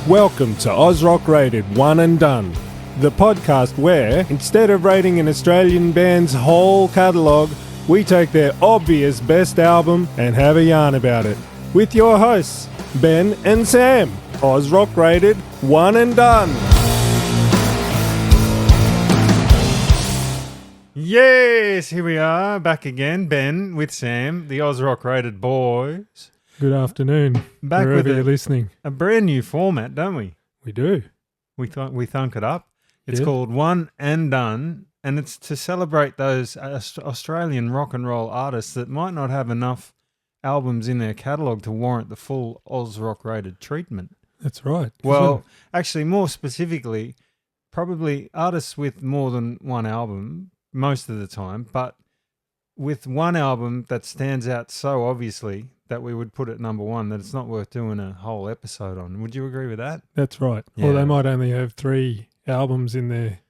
Welcome to Oz Rock Rated One and Done, the podcast where, instead of rating an Australian band's whole catalogue, we take their obvious best album and have a yarn about it. With your hosts, Ben and Sam. Oz Rock Rated One and Done. Yes, here we are, back again, Ben with Sam, the Oz Rock Rated boys. Good afternoon, Back wherever with you're listening. A brand new format, don't we? We do. We thunk it up. It's Yeah. called One and Done, and it's to celebrate those Australian rock and roll artists that might not have enough albums in their catalogue to warrant the full Oz Rock Rated treatment. That's right. Well, actually, more specifically, probably artists with more than one album most of the time, but with one album that stands out so obviously that we would put it number one, that it's not worth doing a whole episode on. Would you agree with that? That's right. Yeah. Or they might only have 3 albums in their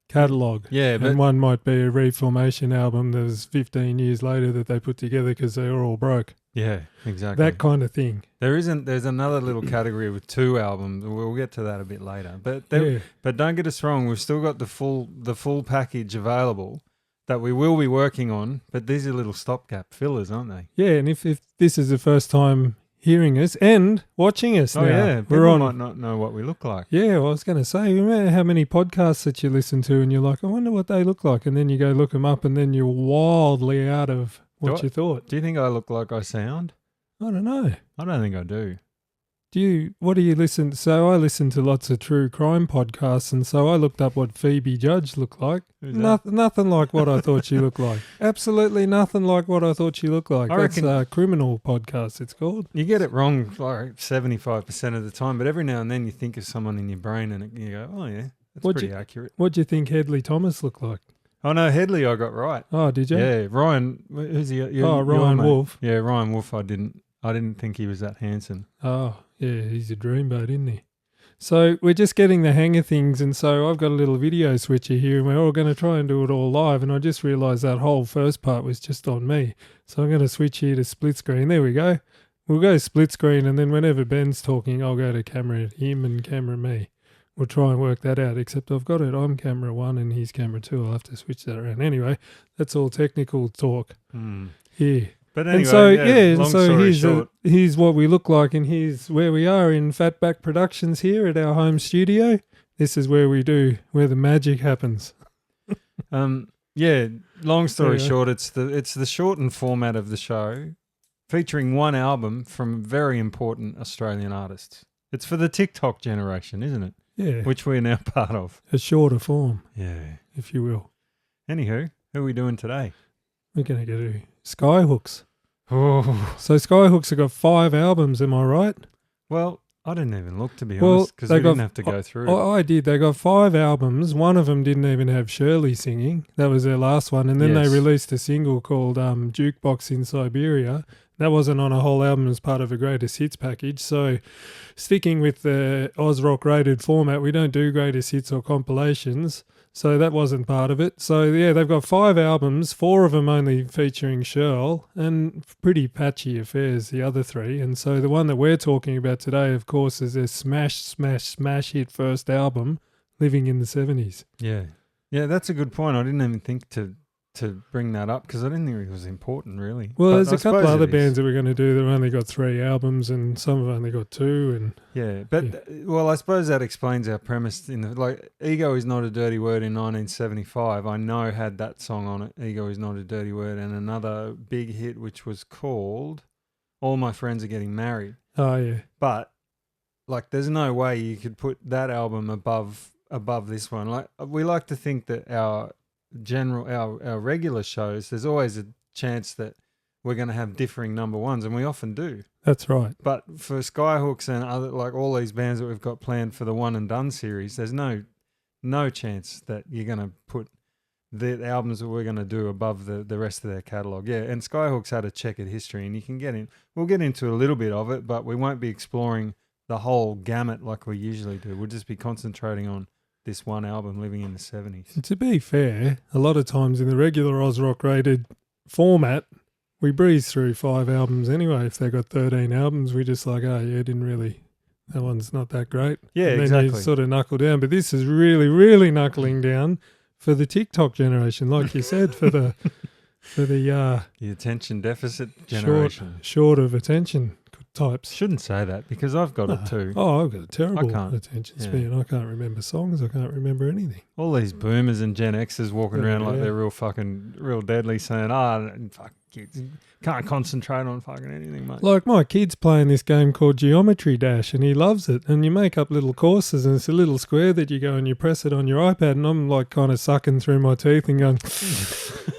catalogue. Yeah, but And one might be a reformation album that was 15 years later that they put together because they were all broke. yeah, exactly. That kind of thing. There's another little category with 2 albums. We'll get to that a bit later. But Yeah. but don't get us wrong, we've still got the full package available that we will be working on, but these are little stopgap fillers, aren't they? Yeah, and if this is the first time hearing us and watching us now. Yeah, people we're on. might not know what we look like. Yeah, well, I was going to say, remember how many podcasts that you listen to and you're like, I wonder what they look like. And then you go look them up and then you're wildly out of what you thought. Do you think I look like I sound? I don't know. I don't think I do. What do you listen? So I listen to lots of true crime podcasts, and so I looked up what Phoebe Judge looked like. Who's that? Nothing like what I thought she looked like. Absolutely nothing like what I thought she looked like. I That's reckon- a criminal podcast, it's called. You get it wrong like 75% of the time, but every now and then you think of someone in your brain and you go, oh yeah, that's What'd pretty accurate. What do you think Hedley Thomas looked like? Oh no, Headley I got right. Oh, did you? Yeah, Ryan, who's he? Ryan Wolf. Yeah, Ryan Wolf, I didn't think he was that handsome. Oh, yeah, he's a dreamboat, isn't he? So we're just getting the hang of things, and so I've got a little video switcher here, and we're all going to try and do it all live, and I just realised that whole first part was just on me. So I'm going to switch here to split screen. There we go. We'll go split screen, and then whenever Ben's talking, I'll go to camera him and camera me. We'll try and work that out, except I've got it on camera 1 and he's camera 2. I'll have to switch that around. Anyway, that's all technical talk here. But anyway, And so, long so story short. here's what we look like, and here's where we are in Fatback Productions here at our home studio. This is where the magic happens. Yeah, long story Yeah. short, it's the shortened format of the show, featuring one album from very important Australian artists. It's for the TikTok generation, isn't it? Yeah, Which we're now part of. a shorter form, Yeah. if you will. Anywho, who are we doing today? We're going to go to Skyhooks. Oh, So Skyhooks have got 5 albums, am I right? well, I didn't even look, to be Well, honest, because they we didn't got- have to go through it. I did. They got 5 albums. One of them didn't even have Shirley singing. That was their last one. And then Yes. they released a single called Jukebox in Siberia. That wasn't on a whole album as part of a greatest hits package. So sticking with the Oz Rock Rated format, we don't do greatest hits or compilations. So that wasn't part of it. So yeah, they've got 5 albums, 4 of them only featuring Shirl, and pretty patchy affairs, the other 3. And so the one that we're talking about today, of course, is their smash hit first album, Living in the 70s. Yeah. Yeah, that's a good point. I didn't even think to bring that up because I didn't think it was important, really. Well, But there's I a couple suppose other it is. bands that we're going to do that have only got 3 albums, and some have only got 2. And Yeah, but well, I suppose that explains our premise. Ego is not a dirty word in 1975. I know had that song on it. Ego is not a dirty word, and another big hit which was called "All My Friends Are Getting Married." oh yeah, But there's no way you could put that album above this one. Like we like to think that our regular shows, there's always a chance that we're going to have differing number ones, and we often do. that's right. But for Skyhooks and other all these bands that we've got planned for the One and Done series, there's no chance that you're going to put the albums that we're going to do above the rest of their catalogue. Yeah, and Skyhooks had a checkered history, and you can get in. We'll get into a little bit of it, but we won't be exploring the whole gamut like we usually do. We'll just be concentrating on this one album, Living in the 70s. And to be fair, a lot of times in the regular Oz Rock Rated format, we breeze through 5 albums anyway. If they got 13 albums, we just like, oh yeah, That one's not that great. Yeah, and then exactly. you sort of knuckle down. But this is really, really knuckling down for the TikTok generation, like you said, for the The attention deficit generation. short of attention types. Shouldn't say that because I've got it too. Oh, I've got a terrible can't. attention Yeah. span. I can't remember songs. I can't remember anything. All these boomers and Gen Xers walking around like Yeah. they're real deadly, saying, fuck kids, can't concentrate on fucking anything, mate. Like my kid's playing this game called Geometry Dash, and he loves it. And you make up little courses, and it's a little square that you go and you press it on your iPad. And I'm like kind of sucking through my teeth and going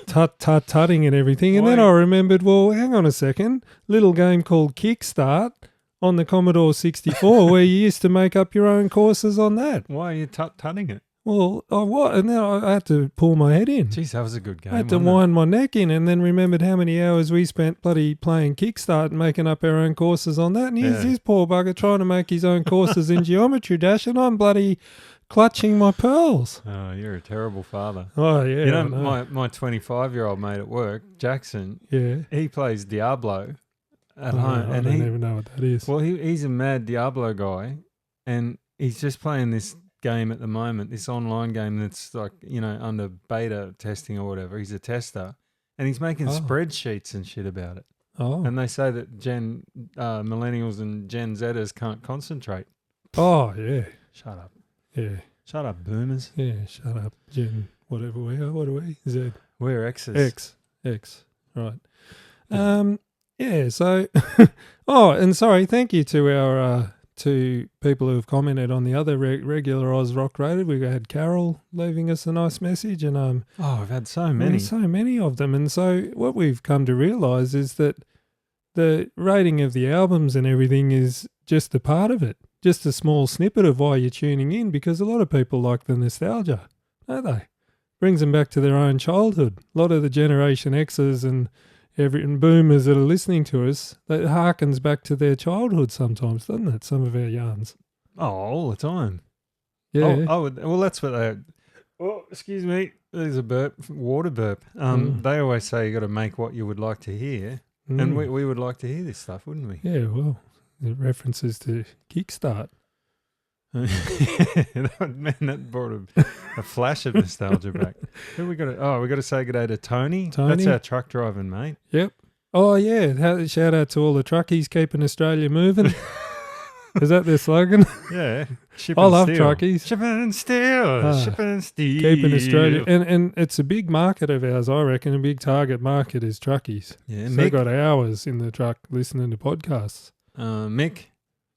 tutting and everything. And then I remembered, well, hang on a second, little game called Kickstart on the Commodore 64, where you used to make up your own courses on that. Why are you tutting it? Well, what? And then I had to pull my head in. Jeez, that was a good game. I had to wasn't it? wind my neck in, and then remembered how many hours we spent bloody playing Kickstart and making up our own courses on that. And here's this poor bugger trying to make his own courses in Geometry Dash, and I'm bloody clutching my pearls. Oh, you're a terrible father. Oh, yeah. You know, I my 25-year-old mate at work, Jackson, yeah. he plays Diablo at I home. don't even know what that is. Well, he's a mad Diablo guy, and he's just playing this game at the moment, this online game that's like, under beta testing or whatever. He's a tester, and he's making spreadsheets and shit about it. Oh. And they say that millennials and Gen Zers can't concentrate. Oh, yeah. Shut up. Yeah. Shut up, boomers. Yeah, shut up. Gen, whatever we are. What are we? Z. We're X's. X. Right. Yeah, so... oh, and sorry, thank you to our... to people who have commented on the other regular Oz Rock Rated. We had Carol leaving us a nice message, and I've had so many. There's so many of them. And so what we've come to realise is that the rating of the albums and everything is just a part of it, just a small snippet of why you're tuning in, because a lot of people like the nostalgia, don't they? Brings them back to their own childhood. A lot of the Generation X's and boomers that are listening to us, that harkens back to their childhood sometimes, doesn't it? Some of our yarns. Oh, all the time. Yeah. Well, that's what they... Oh, excuse me. There's a burp, water burp. They always say you got to make what you would like to hear. And we would like to hear this stuff, wouldn't we? Yeah, well, the references to Kickstart. That brought a flash of nostalgia back. Who we got to say good day to Tony. That's our truck driving mate. Yep. Oh, yeah. Shout out to all the truckies keeping Australia moving. Is that their slogan? Yeah. I love truckies. Shipping and steel. Shipping and steel. Keeping Australia. And it's a big market of ours, I reckon. A big target market is truckies. Yeah, so they've got hours in the truck listening to podcasts. Mick.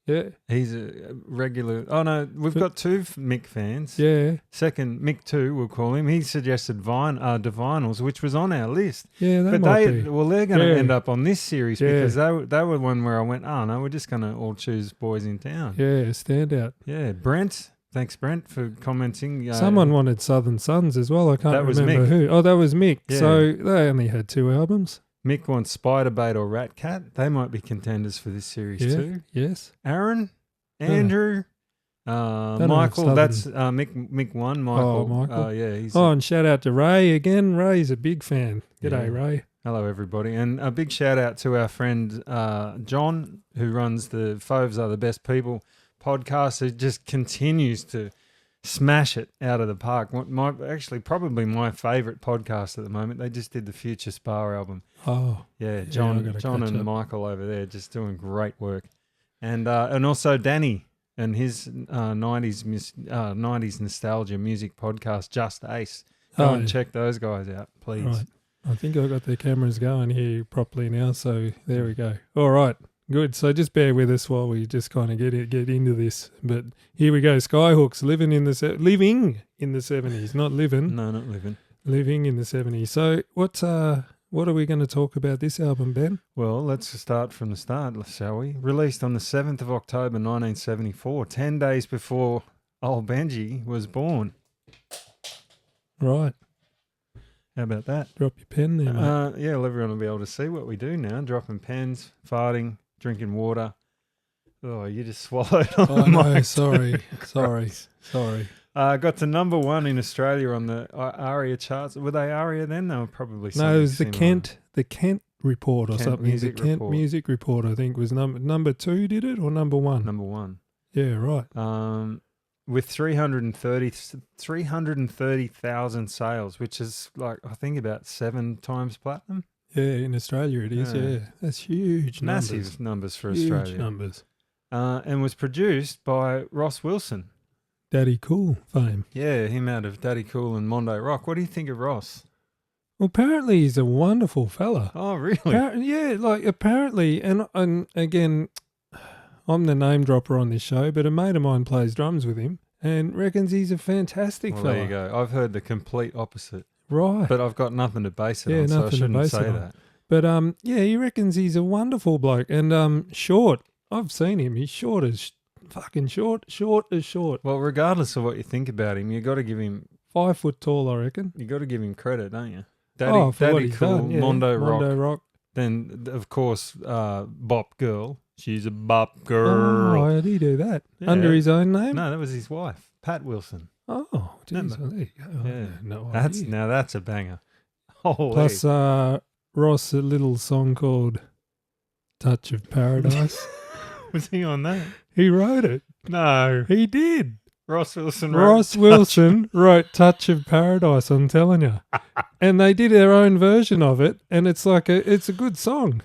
Yeah. He's a regular... Oh, no, we've got two Mick fans. Yeah. Second, Mick 2, we'll call him. He suggested Divinals, which was on our list. Yeah, they're going to end up on this series because they were one where I went, oh, no, we're just going to all choose boys in town. Yeah, stand out. Yeah, Brent. Thanks, Brent, for commenting. Someone wanted Southern Sons as well. I can't remember who. Oh, that was Mick. Yeah. So they only had 2 albums. Mick wants Spiderbait or Rat Cat. They might be contenders for this series too. Yes. Aaron, Andrew, Michael. That's Mick 1. Michael. Oh, Michael. He's and shout out to Ray again. Ray's a big fan. G'day, Ray. Hello, everybody. And a big shout out to our friend John, who runs the Foves Are the Best People podcast, who just continues to smash it out of the park. Probably my favourite podcast at the moment. They just did the Future Spa album. Oh, yeah, John and Michael over there just doing great work, and also Danny and his 90s nostalgia music podcast, Just Ace. Go and check those guys out, please. Right. I think I've got the cameras going here properly now, so there we go. All right. Good. So just bear with us while we just kind of get into this. But here we go. Skyhooks living in the 70s, not living. No, not living. Living in the 70s. So what are we going to talk about this album, Ben? Well, let's start from the start, shall we? Released on the 7th of October 1974, 10 days before old Benji was born. Right. How about that? Drop your pen there, mate. Yeah, well, everyone will be able to see what we do now. Dropping pens, farting, drinking water. Oh, you just swallowed on the mic. Sorry. Got to number 1 in Australia on the ARIA charts. Were they ARIA then? They were probably no, it was the Kent Report or something. Music the Kent Report. Music Report, I think, was number 2, did it, or number 1? Number 1. Yeah, right. With 330,000 sales, which is like, I think about 7 times platinum. Yeah, in Australia it is. Yeah, that's huge Massive numbers for huge Australia. numbers. And was produced by Ross Wilson. Daddy Cool fame. Yeah, him out of Daddy Cool and Mondo Rock. What do you think of Ross? Well, apparently he's a wonderful fella. Oh, really? Apparently, and again, I'm the name dropper on this show, but a mate of mine plays drums with him and reckons he's a fantastic fella. There you go. I've heard the complete opposite. Right. But I've got nothing to base it on, so I shouldn't say that. But he reckons he's a wonderful bloke and short. I've seen him. He's short as short as short. Well, regardless of what you think about him, you got to give him 5 foot tall, I reckon. You got to give him credit, don't you? For Daddy what he's Cool, done, yeah. Mondo Rock. Rock. Then, of course, Bop Girl. She's a Bop Girl. Oh, how did he do that? Yeah. Under his own name? No, that was his wife, Pat Wilson. Oh, geez. Well, there you go. Yeah. No idea. Now that's a banger. Holy. Plus, Ross, a little song called Touch of Paradise. Was he on that? He wrote it. No. He did. Ross Wilson wrote Touch of Paradise, I'm telling you. And they did their own version of it, and it's a good song.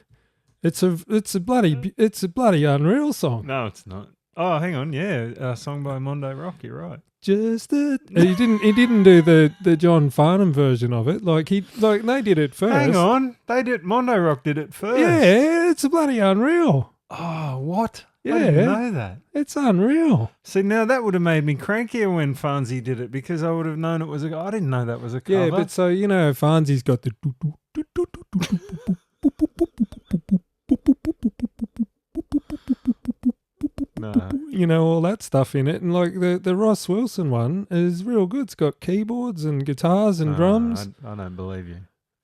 It's a bloody unreal song. No, it's not. Oh, hang on. Yeah, a song by Mondo Rock, you're right. He didn't do the John Farnham version of it. Like they did it first. Hang on. Mondo Rock did it first. Yeah, it's a bloody unreal. Oh, what? Yeah. I didn't know that. It's unreal. See, now that would have made me crankier when Farnsey did it because I would have known it was a... I didn't know that was a cover. Yeah, but so, you know, Farnsey's got the... No. You know, all that stuff in it. And like the Ross Wilson one is real good. It's got keyboards and guitars and drums. I don't believe you.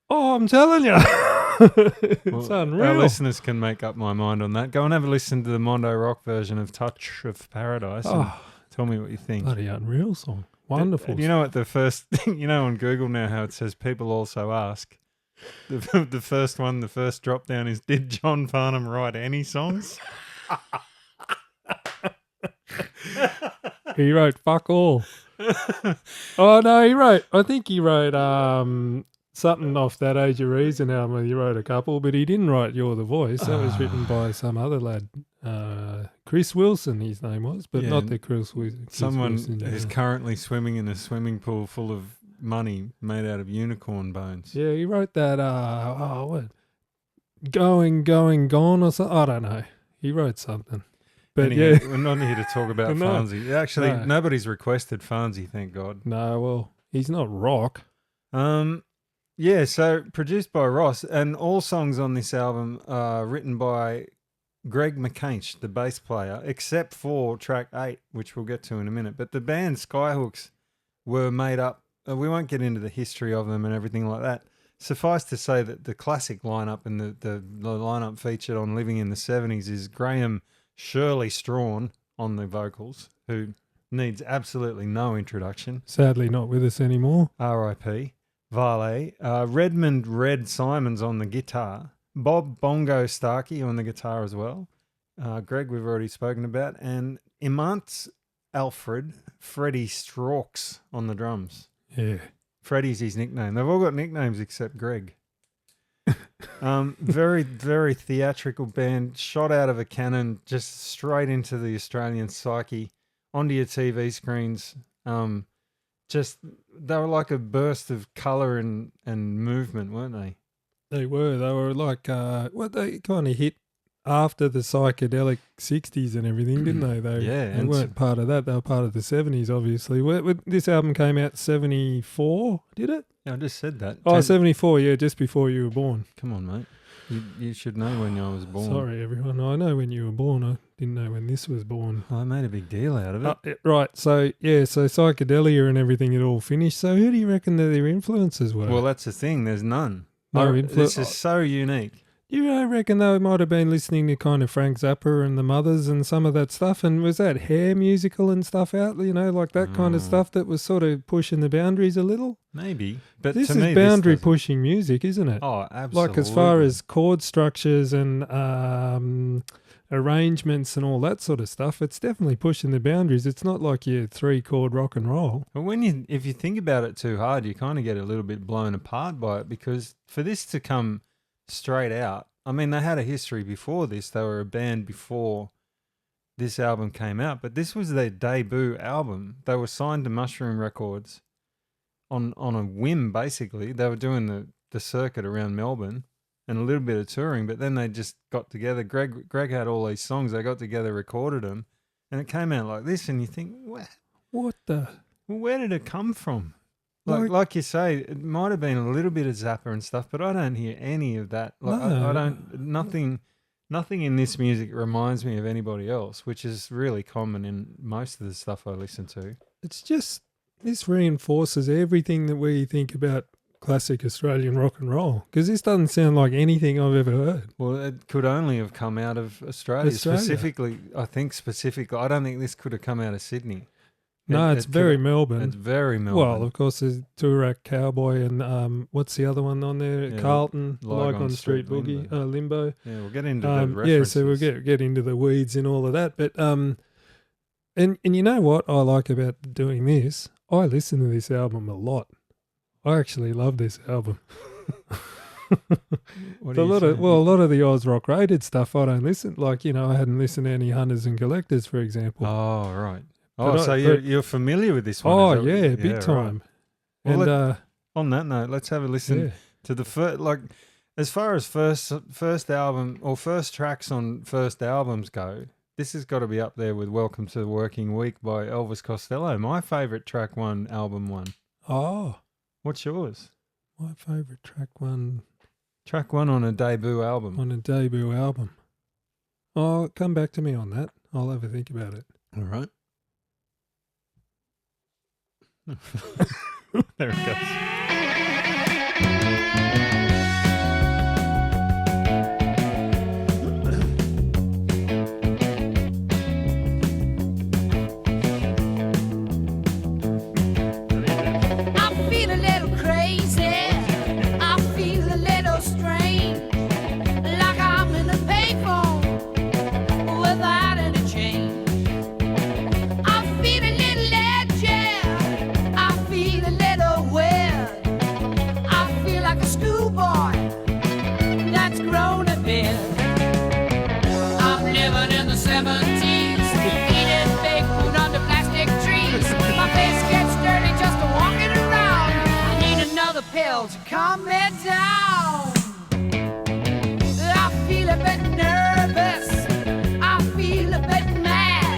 Oh, I'm telling you. It's unreal. Our listeners can make up my mind on that. Go and have a listen to the Mondo Rock version of Touch of Paradise and tell me what you think. Bloody unreal song. Wonderful. You know what the first thing, you know on Google now how it says people also ask. The first drop down is, did John Farnham write any songs? He wrote fuck all. Oh no, I think he wrote something off that Age of Reason album. He wrote a couple, but he didn't write You're the Voice. That was written by some other lad. Chris Wilson, his name was, but not the Chris Wilson. Someone who's currently swimming in a swimming pool full of money made out of unicorn bones. Yeah, he wrote that, what? Going, Gone or something. I don't know. He wrote something. But anyway, we're not here to talk about Farnsey. Actually, nobody's requested Farnsey, thank God. No, well, he's not rock. Yeah, so produced by Ross, and all songs on this album are written by Greg McCainch, the bass player, except for track 8, which we'll get to in a minute. But the band Skyhooks were made up. We won't get into the history of them and everything like that. Suffice to say that the classic lineup and the lineup featured on Living in the 70s is Graham Shirley Strawn on the vocals, who needs absolutely no introduction. Sadly not with us anymore. R.I.P. Varley. Redmond Red Simons on the guitar. Bob Bongo Starkey on the guitar as well. Greg we've already spoken about. And Imants Alfred Freddie Strauchs on the drums. Yeah. Freddie's his nickname. They've all got nicknames except Greg. Very, very theatrical band, shot out of a cannon, just straight into the Australian psyche, onto your TV screens. They were like a burst of colour and movement, weren't they? They were like, they kind of hit after the psychedelic 60s and everything, didn't they? They weren't part of that. They were part of the 70s, obviously. This album came out 74, did it? Yeah, I just said that. 74, yeah, just before you were born. Come on, mate. You should know when I was born. Sorry, everyone. I know when you were born. I didn't know when this was born. I made a big deal out of it. Right. So psychedelia and everything had all finished. So who do you reckon that their influences were? Well, that's the thing. There's none. No This is so unique. I reckon they might have been listening to kind of Frank Zappa and the Mothers and some of that stuff? And was that Hair musical and stuff out, like that kind of stuff that was sort of pushing the boundaries a little? Maybe. But This to is me, boundary this doesn't- pushing music, isn't it? Oh, absolutely. Like as far as chord structures and arrangements and all that sort of stuff, it's definitely pushing the boundaries. It's not like your 3-chord rock and roll. But if you think about it too hard, you kind of get a little bit blown apart by it, because for this to come straight out, I mean, they had a history before this. They were a band before this album came out, but this was their debut album. They were signed to Mushroom Records on a whim, basically. They were doing the circuit around Melbourne and a little bit of touring, but then they just got together. Greg had all these songs. They got together, recorded them, and it came out like this. And you think, What the? where did it come from? Like you say, it might have been a little bit of Zappa and stuff, but I don't hear any of that. Like No. I don't. Nothing in this music reminds me of anybody else, which is really common in most of the stuff I listen to. It's just, this reinforces everything that we think about classic Australian rock and roll, because this doesn't sound like anything I've ever heard. Well, it could only have come out of Australia. Australia. Specifically. I don't think this could have come out of Sydney. No, it's very Melbourne. It's very Melbourne. Well, of course, there's Toorak Cowboy and what's the other one on there? Yeah, Carlton, Lygon Street Street, Boogie, Limbo. Yeah, we'll get into the references. So we'll get into the weeds and all of that. But and you know what I like about doing this? I listen to this album a lot. I actually love this album. What a are you lot saying? of the Oz Rock rated stuff I don't listen. Like, I hadn't listened to any Hunters and Collectors, for example. Oh, right. But So you're familiar with this one? Oh is that- yeah, big right. time. Well, And On that note, let's have a listen yeah. to the first. Like, as far as first album or first tracks on first albums go, this has got to be up there with "Welcome to the Working Week" by Elvis Costello. My favourite track one, album one. Oh, What's yours? my favourite track one Track one on a debut album. on a debut album. Oh, come back to me on that. I'll have a think about it. All right. There it goes. I feel a little crazy. I feel a little strange. Like I'm in a payphone without any change. I feel a little edgy. I feel a little weird. I feel like a schoolboy that's grown a beard. I'm living in the 70s, eating fake food under plastic trees. My face gets dirty just walking around. I need another pill to calm me down. I feel a bit nervous. I feel a bit mad.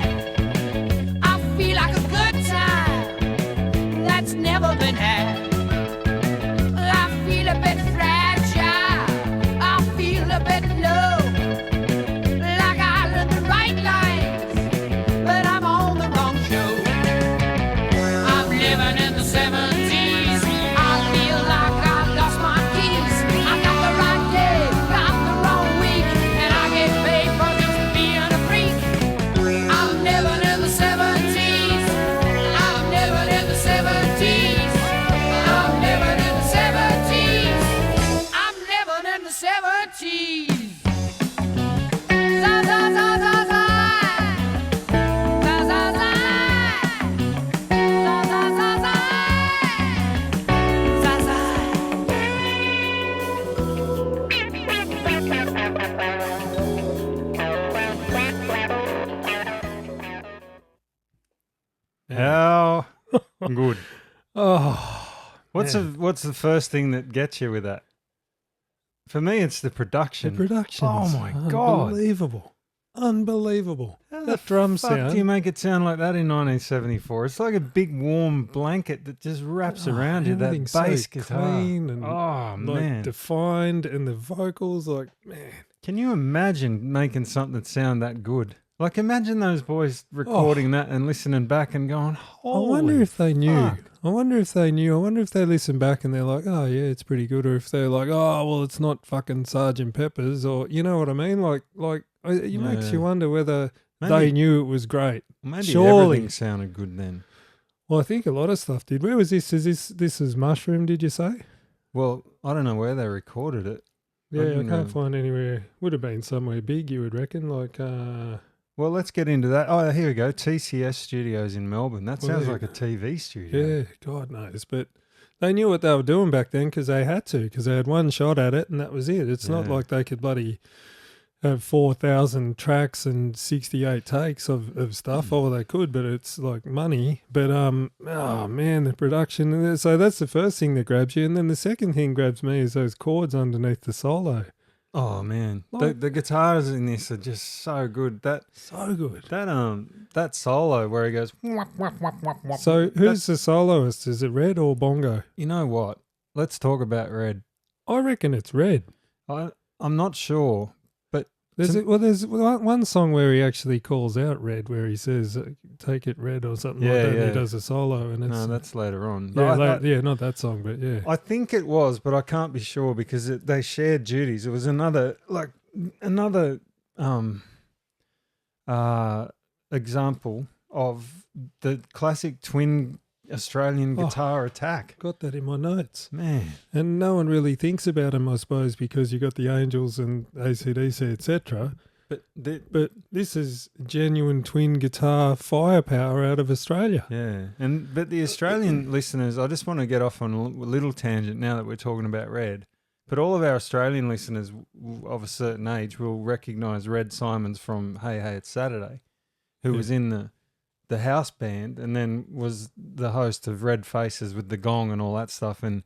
I feel like a good time that's never been had. I feel a bit fragile. I feel a bit low. Like I learned the right lines, but I'm on the wrong show. I'm living in the 70s. I feel like I lost my keys. I got the right day, got the wrong week, and I get paid for just being a freak. I'm living in the 70s. I'm living in the 70s. I'm living in the 70s. I'm living in the 70s. Za za za za za. Za za za. Za za za za. Za za. How good. Oh, What's man. what's the first thing that gets you with that? For me, it's the the production. production. Oh my God. Unbelievable. How That the drum fuck sound. do you make it sound like that in 1974? It's like a big warm blanket that just wraps around you. That Everything's bass so guitar. clean and Oh like man, defined, and the vocals, like, man. can you imagine making something sound that good? Like, imagine those boys recording that and listening back and going, I wonder if they knew. fuck. I wonder if they knew. I wonder if they listen back and they're like, oh, yeah, it's pretty good. Or if they're like, oh, well, it's not fucking Sergeant Pepper's. Or, you know what I mean? Like it makes Yeah. you wonder whether Maybe- they knew it was great. Maybe Surely. everything sounded good then. Well, I think a lot of stuff did. Where was this? This is Mushroom, did you say? Well, I don't know where they recorded it. Yeah, I didn't can't know. find anywhere. Would have been somewhere big, you would reckon. Like, Well, let's get into that. Oh, here we go. TCS Studios in Melbourne. That Well, sounds there like you a TV studio. yeah, God knows. But they knew what they were doing back then because they had to, because they had one shot at it and that was it. It's not Yeah. like they could bloody have 4,000 tracks and 68 takes of stuff. Oh, they could, but it's like money. But, oh man, the production. So that's the first thing that grabs you. And then the second thing grabs me is those chords underneath the solo. Oh man, Like- the guitars in this are just so good. So good. That solo where he goes. "Wap, wap, wap, wap, wap." So who's the soloist? Is it Red or Bongo? You know what? Let's talk about Red. I reckon it's Red. I'm not sure, but There's one song where he actually calls out Red, where he says, "Take it, Red" or something like Yeah, that. And yeah. he does a solo, and it's no, that's later on. yeah, But yeah, not that song, but yeah. I think it was, but I can't be sure because they shared duties. It was another example of the classic twin Australian Oh. guitar attack. Got that in my notes, Man, and no one really thinks about him, I suppose, because you got the Angels and AC/DC, etc. but But this is genuine twin guitar firepower out of Australia. yeah, but the Australian listeners, I just want to get off on a little tangent now that we're talking about Red. But all of our Australian listeners of a certain age will recognise Red Simons from Hey Hey It's Saturday, who Yeah. was in the house band and then was the host of Red Faces with the gong and all that stuff, and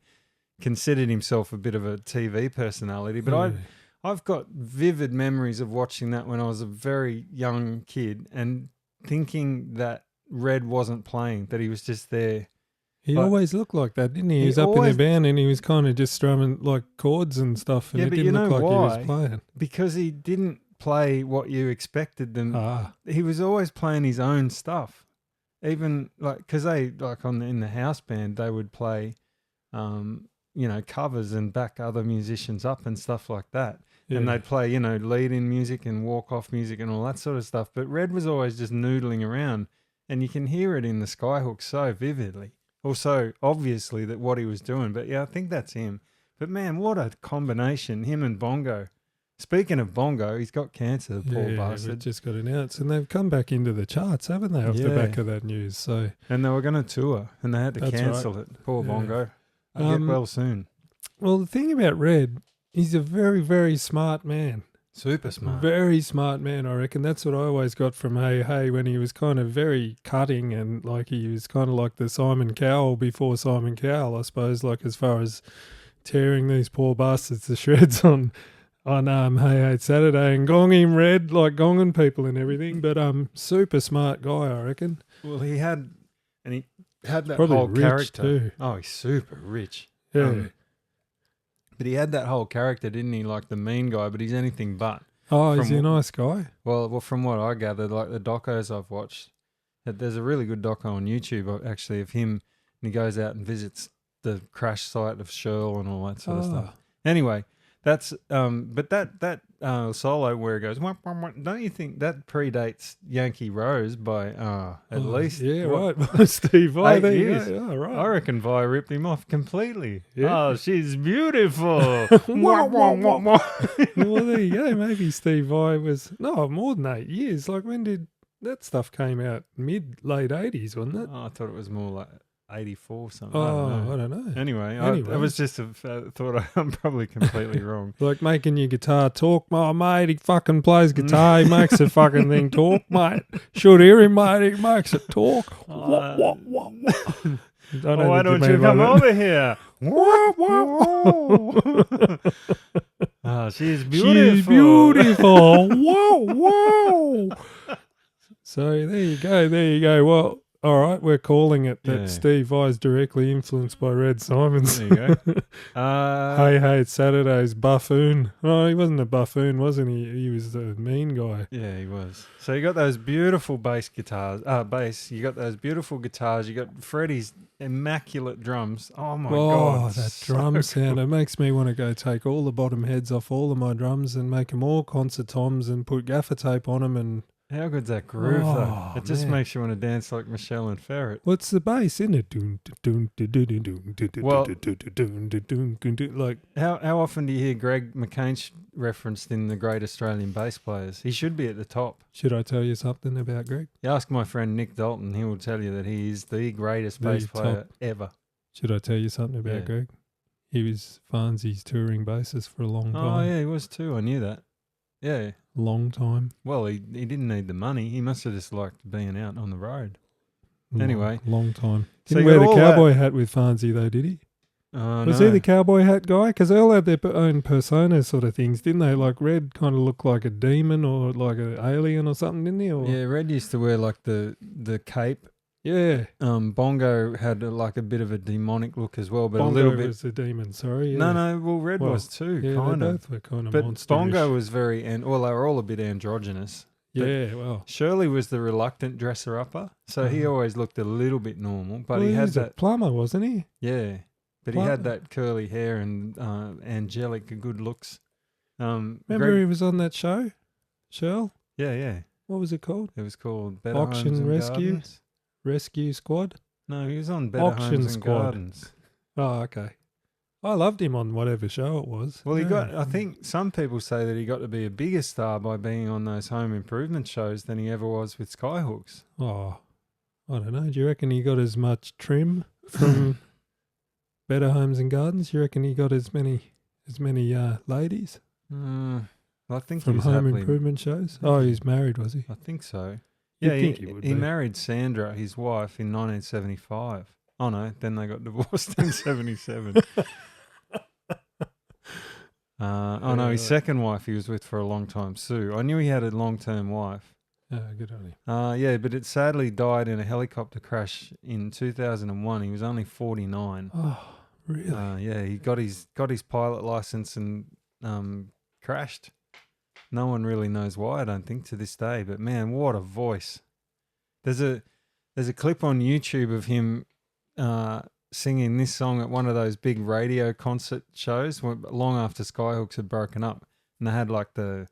considered himself a bit of a TV personality. But Yeah. I've got vivid memories of watching that when I was a very young kid and thinking that Red wasn't playing, that he was just there. He Like- always looked like that, didn't he? He He was up in always- the band and he was kind of just strumming like chords and stuff, and Yeah, it but didn't you look know like he why? was playing. Because he didn't play what you expected them. Ah, He was always playing his own stuff. Even like, because they like in the house band, they would play, covers and back other musicians up and stuff like that. yeah. And they'd play, lead-in music and walk-off music and all that sort of stuff. But Red was always just noodling around, and you can hear it in the Skyhooks so vividly. Also, obviously, that what he was doing. But yeah, I think that's him. But man, what a combination, him and Bongo. Speaking of Bongo, he's got cancer, the poor yeah, bastard. it just got announced, and they've come back into the charts, haven't they, off the Yeah. back of that news? So And they were going to tour, and they had to That's right. cancel it. Poor Yeah. Bongo. I'll get well soon. well, the thing about Red, he's a very, very smart man. Super smart. Very smart man, I reckon. That's what I always got from Hey Hey, when he was kind of very cutting, and like he was kind of like the Simon Cowell before Simon Cowell, I suppose, like as far as tearing these poor bastards to shreds on Hey Hey It's Saturday and gonging Red, like gonging people and everything. But super smart guy, I reckon. Well, he had that Probably whole rich character. too. Oh, he's super rich. Yeah. But he had that whole character, didn't he? Like the mean guy, but he's anything but. Is he a from- nice guy? Well, from what I gathered, like the docos I've watched, that there's a really good doco on YouTube actually of him, and he goes out and visits the crash site of Shirl and all that sort of stuff. Anyway, that's but that solo where it goes, "Wah, wah, wah," don't you think that predates Yankee Rose by at least? Yeah, what, right. Steve Vai, 8 there you years. go. Oh, right. I reckon Vi ripped him off completely. Yeah. Oh, she's beautiful. Wah, wah, wah, wah. Well, there you go. Maybe Steve Vai was more than 8 years. Like when did that stuff came out? Late 80s, wasn't it? Oh, I thought it was more like 84 something. I don't know. Anyway, Anyway. I was just thought I'm probably completely wrong. Like making your guitar talk. Oh, mate, he fucking plays guitar. He makes the fucking thing talk, mate. Should hear him, mate. He makes it talk. Wah, wah, wah, wah. I don't know Why what don't mean you by come that. over here? Wah, wah, wah. Oh, she's beautiful. She's beautiful. Whoa, whoa. So there you go. Well, All right, we're calling it that Yeah. Steve Vai's directly influenced by Red Simons. There you go. Hey, it's Saturday's buffoon. Oh, he wasn't a buffoon, wasn't he? He was the mean guy. Yeah, he was. So you got those beautiful bass. You got those beautiful guitars. You got Freddie's immaculate drums. Oh my god! that so drum good. sound. It makes me want to go take all the bottom heads off all of my drums and make them all concert toms and put gaffer tape on them. And How good's that groove though? Oh, It just man. makes you want to dance like Michelle and Ferret. what's the bass, isn't it? Well- Like, How often do you hear Greg McCain referenced in the Great Australian Bass Players? He should be at the top. should I tell you something about Greg? You ask my friend Nick Dalton, he will tell you that he is the greatest The bass player top. ever. Should I tell you something about Yeah. Greg? He was Farnsey's touring bassist for a long Oh time. yeah, he was too. I knew that. Yeah. Long time. Well, he didn't need the money. He must have just liked being out on the road. Long- Anyway. long time. So Didn't you wear got the all cowboy hat with Farnsey though, did he? Was no. he the cowboy hat guy? Because they all had their own persona sort of things, didn't they? Like Red kind of looked like a demon or like an alien or something, didn't he? Or, Yeah, Red used to wear like the cape. yeah. Bongo had like a bit of a demonic look as well, but Bongo a little bit. was a demon, sorry. Yeah. No. Well, Red Well, was too, Yeah, kind they of. both were kind of But monsterish. Bongo was very, well, they were all a bit androgynous. Yeah, well. Shirley was the reluctant dresser upper, so he Uh-huh. always looked a little bit normal, but Well, he had was a that, plumber, wasn't he? yeah. But he had Plumber. that curly hair and angelic good looks. Remember Greg- he was on that show? Shell? Yeah. What was it called? It was called Better Auction Homes and Rescue? Gardens. Rescue Squad? No, he was on Better Auction Homes and Squad. Gardens. Oh, okay. I loved him on whatever show it was. Well, he Yeah. got. I think some people say that he got to be a bigger star by being on those home improvement shows than he ever was with Skyhooks. Oh, I don't know. Do you reckon he got as much trim from Better Homes and Gardens? You reckon he got as many ladies I think he from was home happily. improvement shows? Oh, he's married, was he? I think so. You'd Yeah, think he, he would he be. married Sandra, his wife, in 1975. Oh no, then they got divorced in 77. Oh no, his Yeah. second wife he was with for a long time, Sue. I knew he had a long-term wife. Oh, good on him. Yeah, but it sadly died in a helicopter crash in 2001. He was only 49. Oh, really? Yeah, he got his pilot license and crashed. No one really knows why, I don't think, to this day. But man, what a voice! There's a clip on YouTube of him singing this song at one of those big radio concert shows long after Skyhooks had broken up, and they had like the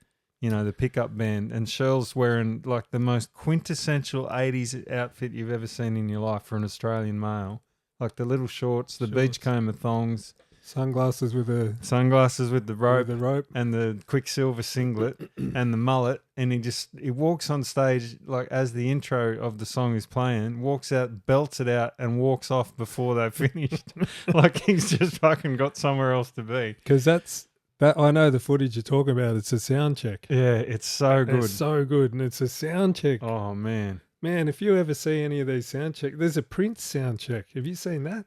pickup band, and Shirl's wearing like the most quintessential 80s outfit you've ever seen in your life for an Australian male. Like the little shorts, the Shorts. beachcomber thongs, Sunglasses with a sunglasses with the rope, with a rope. and the Quicksilver singlet and the mullet, and he walks on stage like as the intro of the song is playing, walks out, belts it out, and walks off before they've finished. Like he's just fucking got somewhere else to be. Because that. I know the footage you're talking about. It's a sound check. Yeah, it's so good. It's so good, and it's a sound check. Oh man. Man, if you ever see any of these sound checks, there's a Prince sound check. Have you seen that?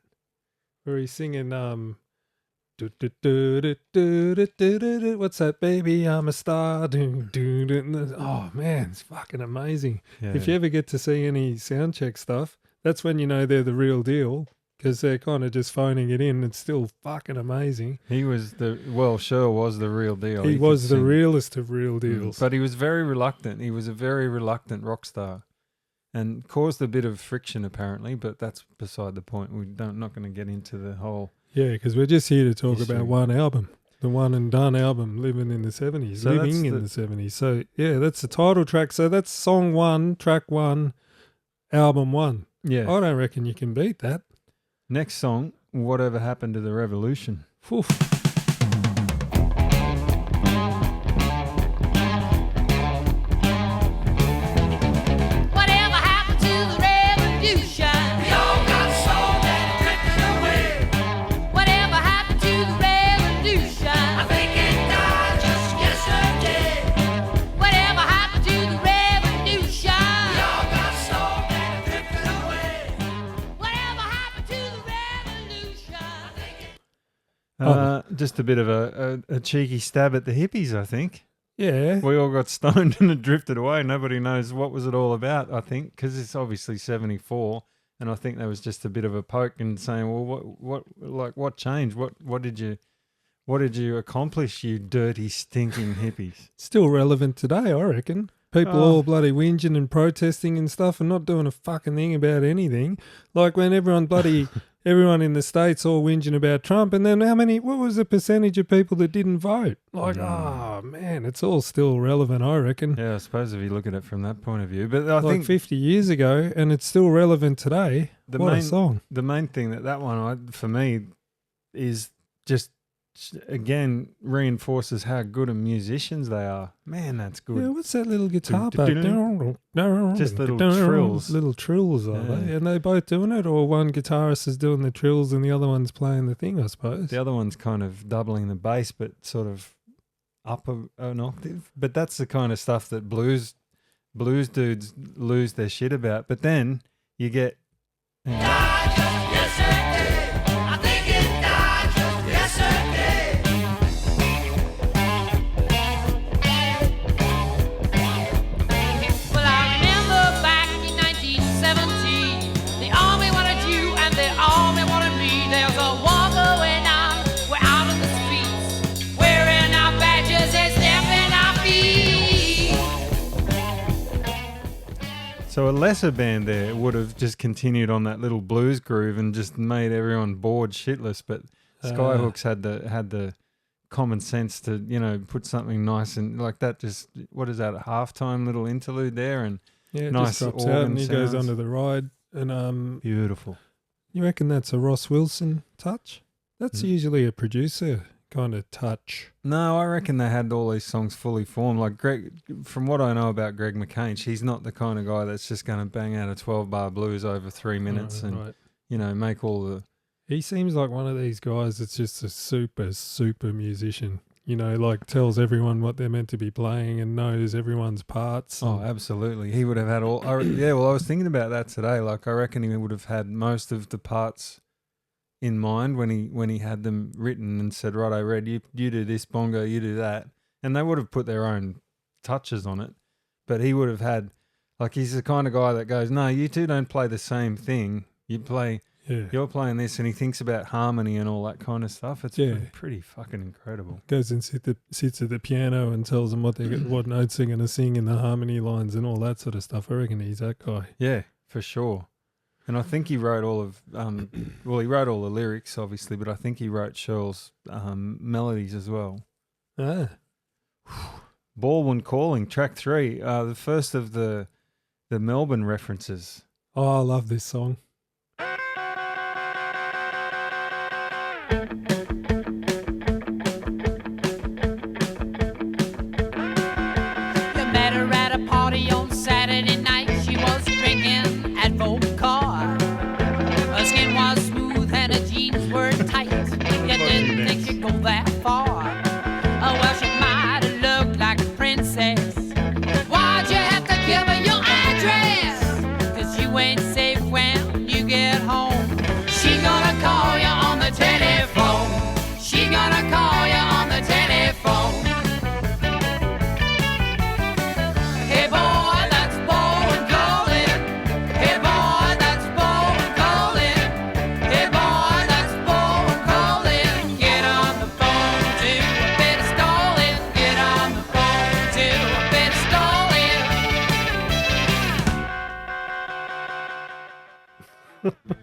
Where he's singing what's that, baby? I'm a star. Oh man, it's fucking amazing. Yeah. If you ever get to see any sound check stuff, that's when you know they're the real deal, because they're kind of just phoning it in. It's still fucking amazing. He was Sher was the real deal. He could was the sing. realest of real deals. But he was very reluctant. He was a very reluctant rock star, and caused a bit of friction apparently. But that's beside the point. Not going to get into the whole. Yeah, because we're just here to talk History. about one album, the one and done album, living in the 70s, So living that's in the 70s. So, yeah, that's the title track. So that's song 1, track 1, album 1. Yeah. I don't reckon you can beat that. Next song, Whatever Happened to the Revolution. Phew. Whatever happened to the revolution? We all got sold and drifted away. Whatever happened to the revolution? I think it died just yesterday. Whatever happened to the revolution? We all got sold and drifted away. Whatever happened to the revolution? I think it Just a bit of a cheeky stab at the hippies, I think. Yeah. We all got stoned and it drifted away. Nobody knows what was it all about, I think, because it's obviously 74. And I think that was just a bit of a poke and saying, well, what changed? What did you accomplish, you dirty, stinking hippies? Still relevant today, I reckon. People all bloody whinging and protesting and stuff and not doing a fucking thing about anything. Like when everyone in the States all whinging about Trump, and then what was the percentage of people that didn't vote? Like, oh man, it's all still relevant, I reckon. Yeah, I suppose if you look at it from that point of view. But I like think 50 years ago, and it's still relevant today. What a song. The main thing that one, for me, is just, again, reinforces how good of musicians they are. Man, that's good. Yeah, what's that little guitar part? Just little trills. Little trills, are they? And they both doing it, or one guitarist is doing the trills and the other one's playing the thing, I suppose. The other one's kind of doubling the bass, but sort of up an octave. But that's the kind of stuff that blues dudes lose their shit about. But then you get... So a lesser band there would have just continued on that little blues groove and just made everyone bored shitless. But Skyhooks had the common sense to, put something nice and like that. Just what is that, a halftime little interlude there, and nice just drops organ out and he sounds. goes under the ride. And Beautiful. You reckon that's a Ross Wilson touch? That's usually a producer kind of touch. No, I reckon they had all these songs fully formed. Like Greg, from what I know about Greg McCain, he's not the kind of guy that's just going to bang out a 12-bar blues over 3 minutes make all the... He seems like one of these guys that's just a super, super musician. Like tells everyone what they're meant to be playing and knows everyone's parts. Oh, absolutely. He would have had all... I was thinking about that today. Like, I reckon he would have had most of the parts in mind when he had them written and said, right, I read you do this bongo, you do that. And they would have put their own touches on it. But he would have had... Like, he's the kind of guy that goes, no, you two don't play the same thing. You play... Yeah. You're playing this, and he thinks about harmony and all that kind of stuff. It's pretty fucking incredible. Goes and sits at the piano and tells them what notes they're going to sing in the harmony lines and all that sort of stuff. I reckon he's that guy. Yeah, for sure. And I think he wrote all of, he wrote all the lyrics, obviously, but I think he wrote Shirl's melodies as well. Ah. Baldwin Calling, track 3, the first of the Melbourne references. Oh, I love this song.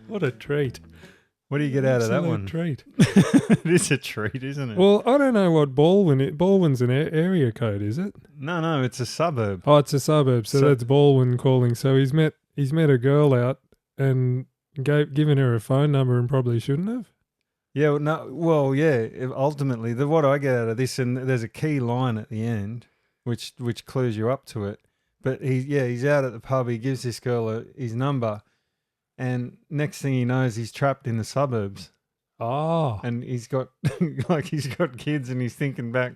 What a treat. What do you get out of that one? Treat. It is a treat, isn't it? Well, I don't know what Baldwin's an area code, is it? No, it's a suburb. Oh, it's a suburb, so that's Baldwin Calling. So he's met a girl out and given her a phone number and probably shouldn't have. Yeah, ultimately, what I get out of this, and there's a key line at the end, which clues you up to it. But he's out at the pub. He gives this girl his number. And next thing he knows, he's trapped in the suburbs. Oh. And he's got kids, and he's thinking back,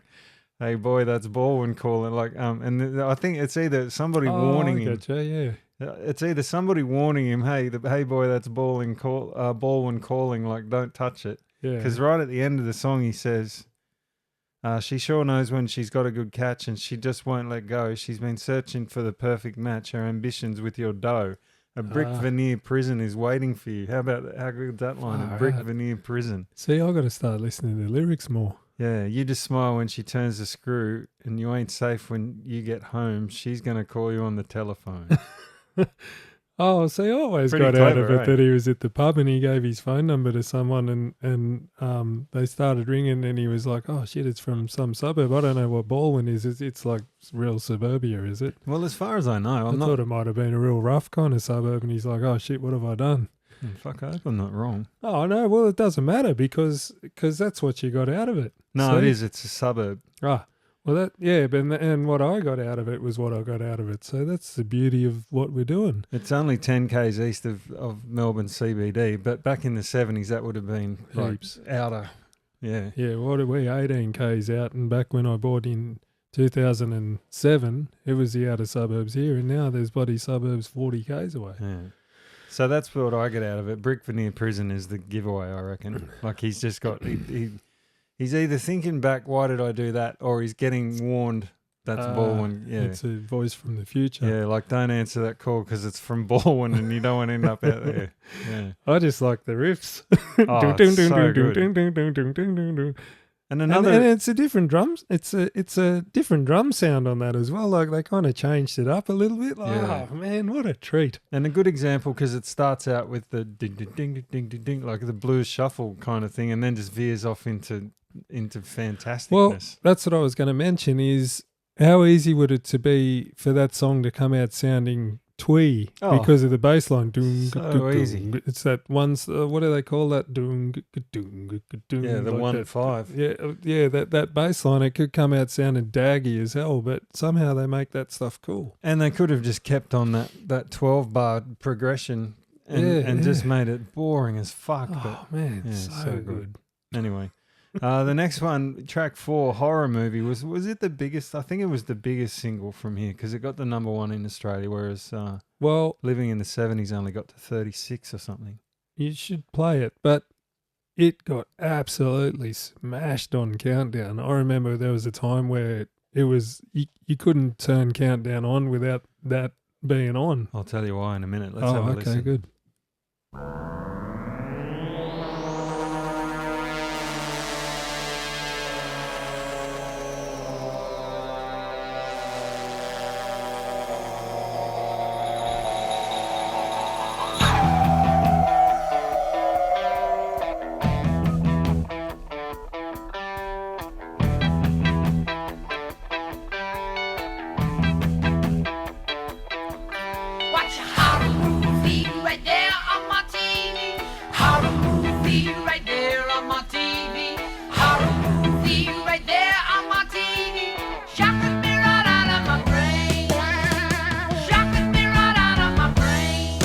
hey boy, that's Baldwin calling. And I think it's either somebody warning him. Gotcha, yeah. It's either somebody warning him, hey boy, that's Baldwin calling. Like, don't touch it. Yeah. Because right at the end of the song, he says, She sure knows when she's got a good catch and she just won't let go. She's been searching for the perfect match, her ambitions with your dough. A brick veneer prison is waiting for you. How good's that line? A brick veneer prison. See, I've got to start listening to the lyrics more. Yeah, you just smile when she turns the screw and you ain't safe when you get home. She's going to call you on the telephone. Oh, see, I always Pretty got out of clever, it that he was at the pub and he gave his phone number to someone and they started ringing and he was like, oh, shit, it's from some suburb. I don't know what Baldwin is. It's like real suburbia, is it? Well, as far as I know, I thought it might have been a real rough kind of suburb and he's like, oh, shit, what have I done? Fuck, I hope I'm not wrong. Oh, no, well, it doesn't matter because that's what you got out of it. No, See? it is. It's a suburb. Well, and what I got out of it was what I got out of it. So that's the beauty of what we're doing. It's only 10 k's east of Melbourne CBD, but back in the 70s, that would have been Heaps. outer. Yeah. Yeah, what are we, 18 k's out, and back when I bought in 2007, it was the outer suburbs here, and now there's bloody suburbs 40 k's away. Yeah. So that's what I get out of it. Brick veneer prison is the giveaway, I reckon. Like he's just got... He's either thinking back, why did I do that? Or he's getting warned that's Baldwin. Yeah. It's a voice from the future. Yeah, like don't answer that call because it's from Baldwin and you don't want to end up out there. Yeah. I just like the riffs. Oh, it's so good. And another... And it's a different drums. It's a different drum sound on that as well. Like they kind of changed it up a little bit. Like, Yeah. oh man, what a treat! And a good example because it starts out with the ding ding ding ding ding ding ding, like the blues shuffle kind of thing, and then just veers off into fantasticness. Well, that's what I was going to mention. Is how easy would it to be for that song to come out sounding twee because of the bass line? So easy. It's that one. What do they call that? Yeah, the like 1-5. Yeah. That bass line. It could come out sounding daggy as hell, but somehow they make that stuff cool. And they could have just kept on that 12-bar progression and just made it boring as fuck. Oh man, yeah, so good. Anyway. The next one, track 4, Horror Movie, was it the biggest? I think it was the biggest single from here because it got the number 1 in Australia, whereas Living in the 70s only got to 36 or something. You should play it, but it got absolutely smashed on Countdown. I remember there was a time where it was you couldn't turn Countdown on without that being on. I'll tell you why in a minute. Let's have a listen. Okay, good. Watch a horror movie right there on my TV. Horror movie right there on my TV. Horror movie right there on my TV. Shocking me right out of my brain. Shocking me right out of my brain.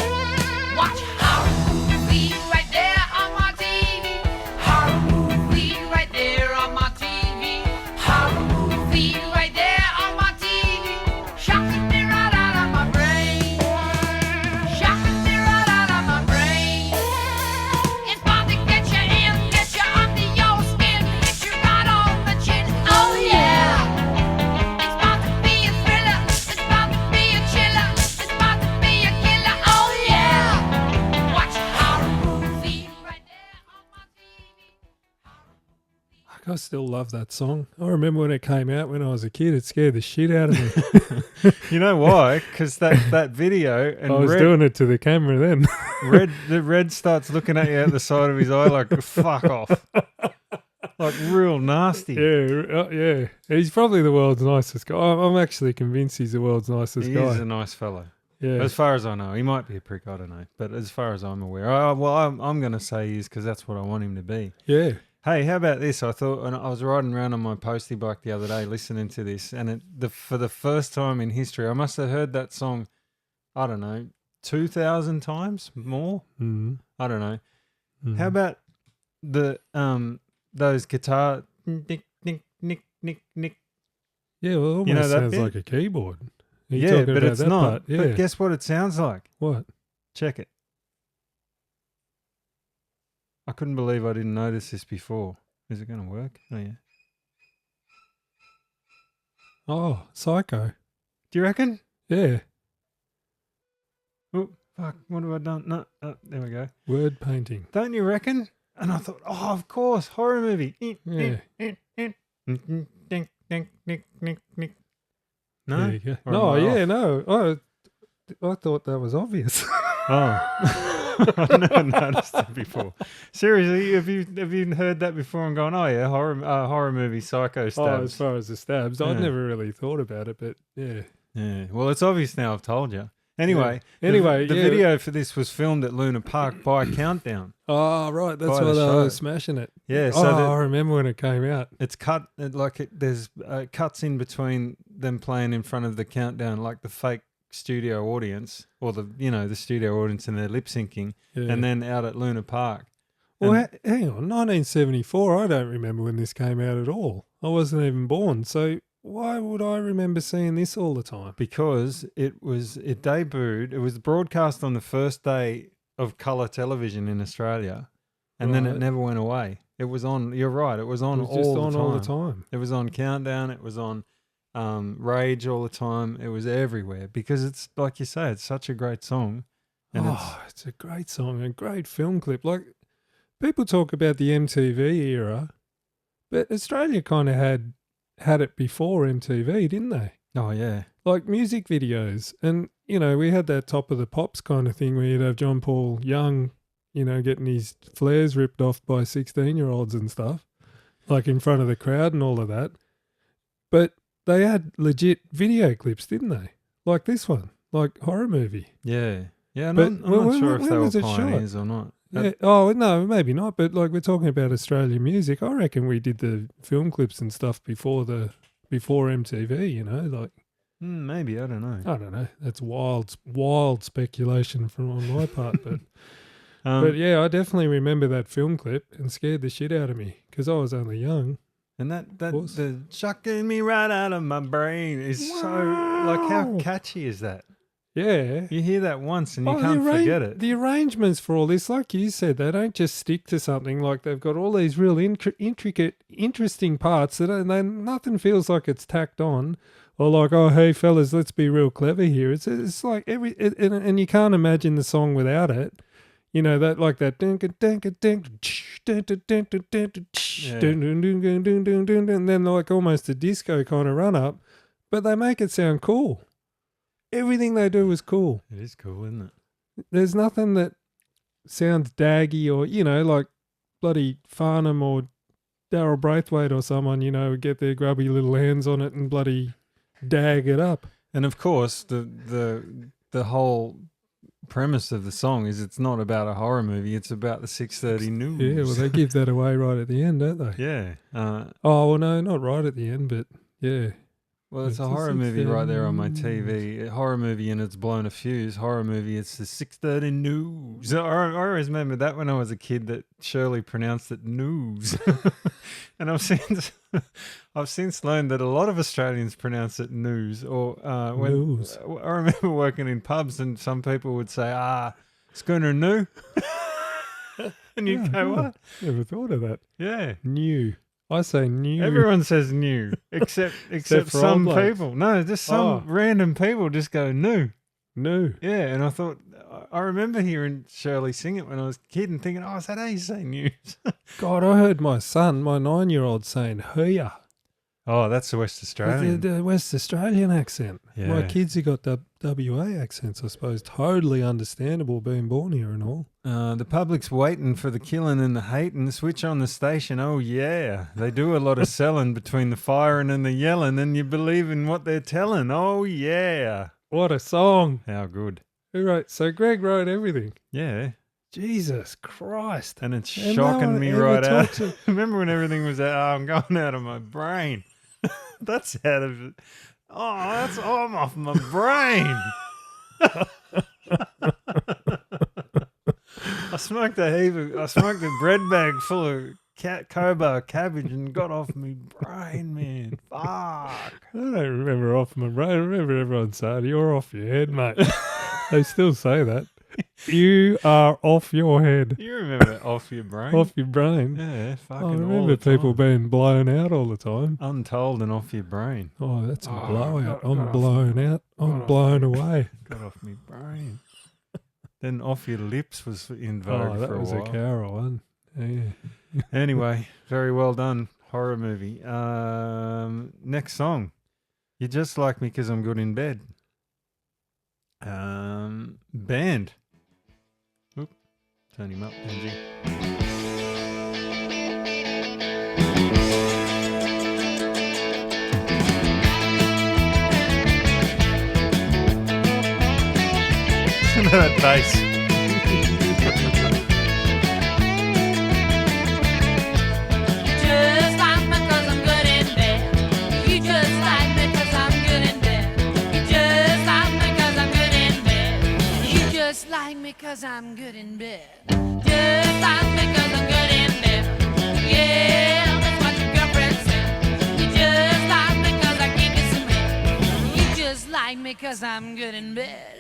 Watch a horror movie right there on my TV. Horror movie right there on my TV. Horror movie right there on my TV. Shocking me right out of my brain. Shocking me right out of my brain. It's bound to get you in, get you under your skin, hit you right on the chin. Oh yeah. It's bound to be a thriller. It's bound to be a chiller. It's bound to be a killer. Oh yeah. Watch a horror movie right there on my TV. I still love that song. I remember when it came out when I was a kid. It scared the shit out of me. You know why? Because that video and I was doing it to the camera then. Red starts looking at you at the side of his eye like fuck off, like real nasty. Yeah. He's probably the world's nicest guy. I'm actually convinced he's the world's nicest He guy. is a nice fellow. Yeah. As far as I know, he might be a prick. I don't know, but as far as I'm aware, I'm going to say he is because that's what I want him to be. Yeah. Hey, how about this? I thought, and I was riding around on my postie bike the other day listening to this, and for the first time in history, I must have heard that song, I don't know, 2,000 times more. Mm-hmm. I don't know. How about the those guitar nick nick nick nick nick? Yeah, well, it almost You know that sounds bit? like a keyboard. Are you Yeah, talking but about it's that not. part? Yeah. But guess what it sounds like? What? Check it. I couldn't believe I didn't notice this before. Is it going to work? Oh, yeah. Oh, Psycho. Do you reckon? Yeah. Oh, fuck. What have I done? No, there we go. Word painting. Don't you reckon? And I thought, oh, of course, horror movie. Yeah. No? There you go. Or No, am I yeah, off? no. I thought that was obvious. Oh, I've never noticed it before. Seriously, have you heard that before and gone, oh yeah, horror movie, Psycho Oh, as stabs? far as the stabs, Yeah. I'd never really thought about it, but yeah. Yeah, well, it's obvious now. I've told you. Anyway, Yeah. Anyway, the yeah. video for this was filmed at Luna Park by Countdown. Oh, right. That's By why the they show. were smashing it. Yeah, so Oh, that- I remember when it came out. It's cut there's cuts in between them playing in front of the Countdown, like the fake studio audience or the studio audience, and they're lip syncing, Yeah. and then out at Luna Park. Well, And- hang on. 1974, I don't remember when this came out at all. I wasn't even born. So why would I remember seeing this all the time? Because it debuted, it was broadcast on the first day of colour television in Australia, and then it Right. never went away. It was on, you're right, it was on, It was just on all all the the time. time. It was on Countdown, it was on Rage all the time, it was everywhere, because it's, like you say, it's such a great song. And It's a great song, a great film clip. Like, people talk about the MTV era, but Australia kind of had it before MTV, didn't they? oh yeah. Like music videos. And, we had that Top of the Pops kind of thing where you'd have John Paul Young, getting his flares ripped off by 16-year-olds and stuff, like in front of the crowd and all of that. But they had legit video clips, didn't they? Like this one, like horror movie. Yeah. Yeah, and But I'm when- not sure when if they were was it shot? pioneers or not. Yeah. Oh, no, maybe not. But like we're talking about Australian music, I reckon we did the film clips and stuff before MTV. Like Maybe, I don't know. I don't know. That's wild speculation on my part. But Um, yeah, I definitely remember that film clip and scared the shit out of me because I was only young. And that course. the chucking me right out of my brain is so, like, how catchy is that? Yeah. You hear that once and you Oh, can't forget it. The arrangements for all this, like you said, they don't just stick to something. Like they've got all these real intricate, interesting parts that nothing feels like it's tacked on, or like, oh hey fellas, let's be real clever here. It's like and you can't imagine the song without it. That like that and then like almost a disco kind of run up, but they make it sound cool. Everything they do is cool. It is cool, isn't it? There's nothing that sounds daggy or, like bloody Farnham or Daryl Braithwaite or someone, would get their grubby little hands on it and bloody dag it up. And of course, the whole premise of the song is it's not about a horror movie, it's about the 6:30 news. Yeah, well, they give that away right at the end, don't they? Yeah. Oh, well, no, not right at the end, but yeah. Well, it's It's a the horror movie right there on my 6:30 TV. A horror movie and it's blown a fuse. Horror movie, it's the 6:30 news. I always remember that when I was a kid that Shirley pronounced it news. And I've since learned that a lot of Australians pronounce it news. Or News. I remember working in pubs and some people would say, schooner new. And you'd Yeah, go, yeah. what? Never thought of that. Yeah. New. I say new. Everyone says new, except for some old blokes. people. No, just some random people just go new. New. Yeah, and I thought, I remember hearing Shirley sing it when I was a kid and thinking, is that how you say news? God, I heard my son, my 9-year-old, saying "hooya." Oh, that's the West Australian. The West Australian accent. Yeah. My kids have got the WA accents, I suppose. Totally understandable being born here and all. The public's waiting for the killing and the hating. Switch on the station. Oh, yeah. They do a lot of selling between the firing and the yelling, and you believe in what they're telling. Oh, yeah. What a song. How good. Who wrote? So Greg wrote everything. Yeah. Jesus Christ. And it's And no shocking one me ever right out. talks to- Remember when everything was out? I'm going out of my brain. That's out of it. I'm off my brain. I smoked a bread bag full of Cobar cabbage and got off my brain, man. Fuck. I don't remember off my brain. I remember everyone saying, "You're off your head, mate." They still say that. You are off your head. You remember Off Your Brain? Off your brain. Yeah, fucking I all remember the time. people being blown out all the time. Untold and Off Your Brain. Oh, that's a Oh, blowout. got I'm off blown out. I'm got blown off away. Got off me brain. Then Off Your Lips was in Oh, vogue that for a was while. a Carol one. Yeah. Anyway, very well done. Horror movie. Next song. You Just Like Me Because I'm Good in Bed. Band. Oop. Turn him up, Angie. Listen to that bass. Just like me 'cause I'm good in bed. You just like me 'cause I'm good in bed. You just like me 'cause I'm good in bed. You just like me 'cause I'm good in bed. Just like me 'cause I'm good in bed. Yeah, that's what your girlfriend said. You just like me 'cause I give you some head. You just like me 'cause I'm good in bed.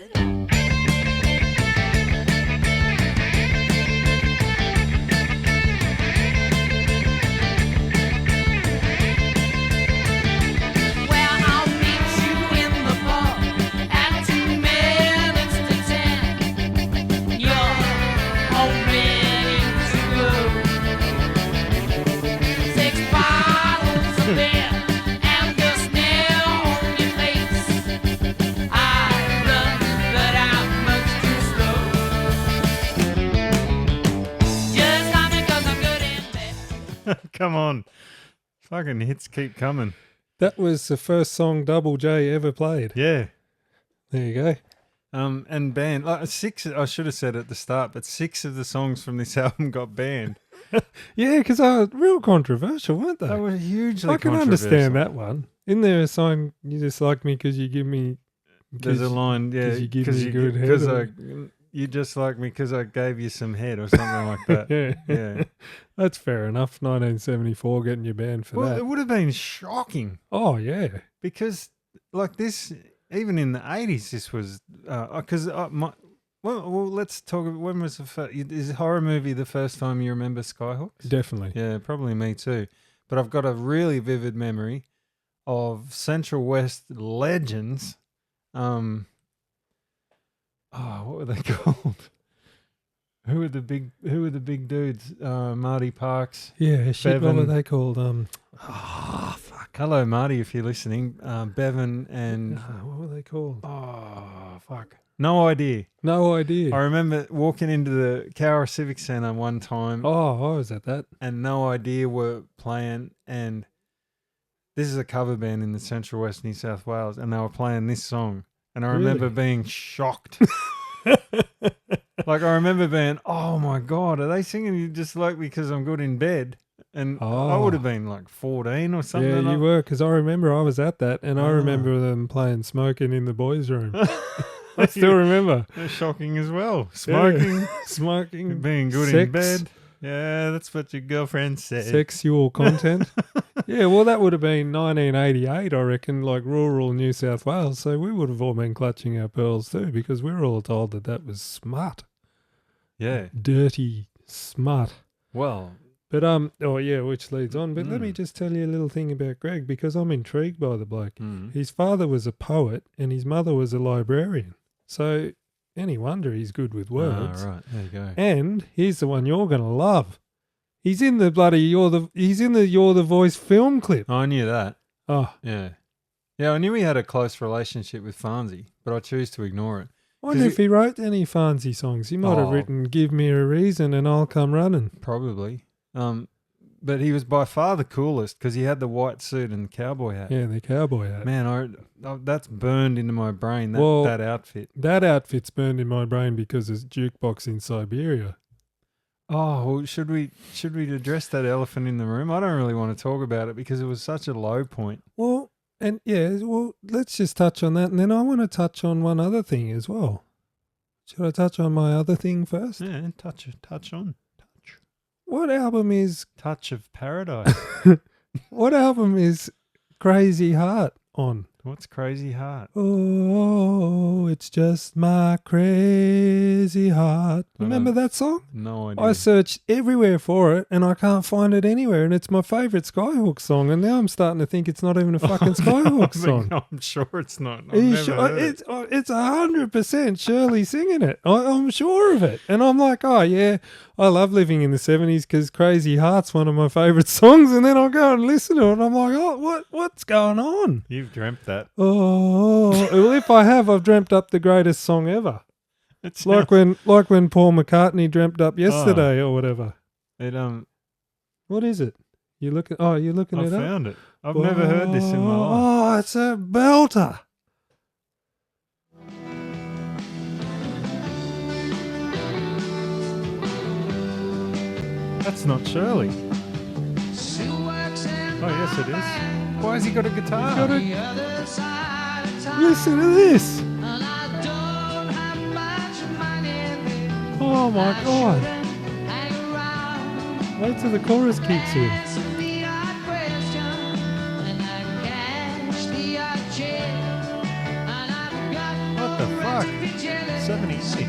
Well, I'll meet you in the bar at 2 minutes to 10. You're all ready to go. 6 bottles of beer and the smell on your face. I run, but I'm much too slow. Just like me 'cause I'm good in bed. Come on. Fucking hits keep coming. That was the first song Double J ever played. Yeah. There you go. And banned. Like 6, I should have said at the start, but 6 of the songs from this album got banned. Yeah, because they were real controversial, weren't they? They were hugely I can understand that one. Isn't there a song, you just like me because you give me... There's a line, yeah, 'cause you give 'cause me you good gi- head 'cause or- you just like me because I gave you some head or something like that. Yeah. Yeah. That's fair enough. 1974 getting you banned for Well, that. it would have been shocking Oh, yeah. because, like this, even in the 80s, this was because well, let's talk. When was the first? Is horror movie the first time you remember Skyhooks? Definitely. Yeah, probably me too. But I've got a really vivid memory of Central West legends. What were they called? Who were the big dudes? Marty Parks. Yeah, shit, what Bevan. were they called? Fuck. Hello, Marty, if you're listening. Bevan and What were they called? fuck. No idea. No idea. I remember walking into the Cowra Civic Centre one time Oh, I was at that. and No Idea were playing, and this is a cover band in the Central West New South Wales, and they were playing this song, and I remember Really? being shocked. Like, I remember being, oh my God, are they singing You Just Like Me Because I'm Good in Bed? And I would have been like 14 or something. Yeah, you were, because I remember I was at that, and I Oh. remember them playing Smoking in the boys' room. I still remember. They're shocking as well. Smoking, Smoking, being good in sex, bed. Yeah, that's what your girlfriend said. sexual content. Yeah, well, that would have been 1988, I reckon, like rural New South Wales. So we would have all been clutching our pearls too, because we were all told that that was smut, Yeah. dirty smut. Well, But which leads on. But let me just tell you a little thing about Greg, because I'm intrigued by the bloke. His father was a poet and his mother was a librarian. So any wonder he's good with words. right. There you go. And here's the one you're gonna love. He's in the bloody You're the Voice film clip. I knew that. Oh, Yeah. Yeah, I knew he had a close relationship with Farnsey, but I choose to ignore it. I wonder if he wrote any Farnsey songs. He might have Oh. written "Give Me a Reason" and "I'll Come Running." Probably. But he was by far the coolest because he had the white suit and the cowboy hat. Yeah, the cowboy hat. Man, that's burned into my brain, Well- that outfit. That outfit's burned in my brain because it's Jukebox in Siberia. Oh, well, should we address that elephant in the room? I don't really want to talk about it because it was such a low point. Well, let's just touch on that, and then I want to touch on one other thing as well. Should I touch on my other thing first? Yeah, touch. What album is Touch of Paradise. Crazy Heart on? What's Crazy Heart? Oh, it's just my crazy heart. Remember that song? No idea. I searched everywhere for it and I can't find it anywhere. And it's my favourite Skyhooks song. And now I'm starting to think it's not even a fucking Skyhooks song. I'm sure it's not. Are you sure? It's 100% Shirley singing it. I'm sure of it. And I'm like, oh yeah, I love living in the 70s because Crazy Heart's one of my favourite songs. And then I'll go and listen to it and I'm like, oh, what's going on? You've dreamt that. Oh, well, if I have, I've dreamt up the greatest song ever. It's Like when Paul McCartney dreamt up Yesterday or whatever. It What is it? You're looking I it up? found it. I've never heard this in my life. Oh, it's a belter. That's not Shirley. Oh yes, it is. Why has he got a guitar? Listen to this. Oh my God. Wait till the chorus kicks in. What the fuck? 78.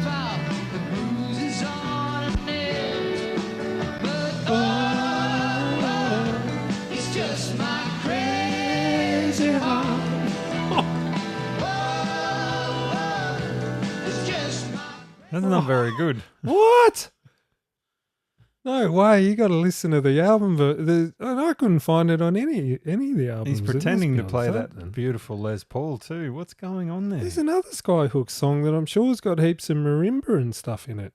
That's not very good. What? No way. You got to listen to the album. And I couldn't find it on any of the albums. He's It must pretending be to on play something. that beautiful Les Paul too. What's going on there? There's another Skyhooks song that I'm sure has got heaps of marimba and stuff in it.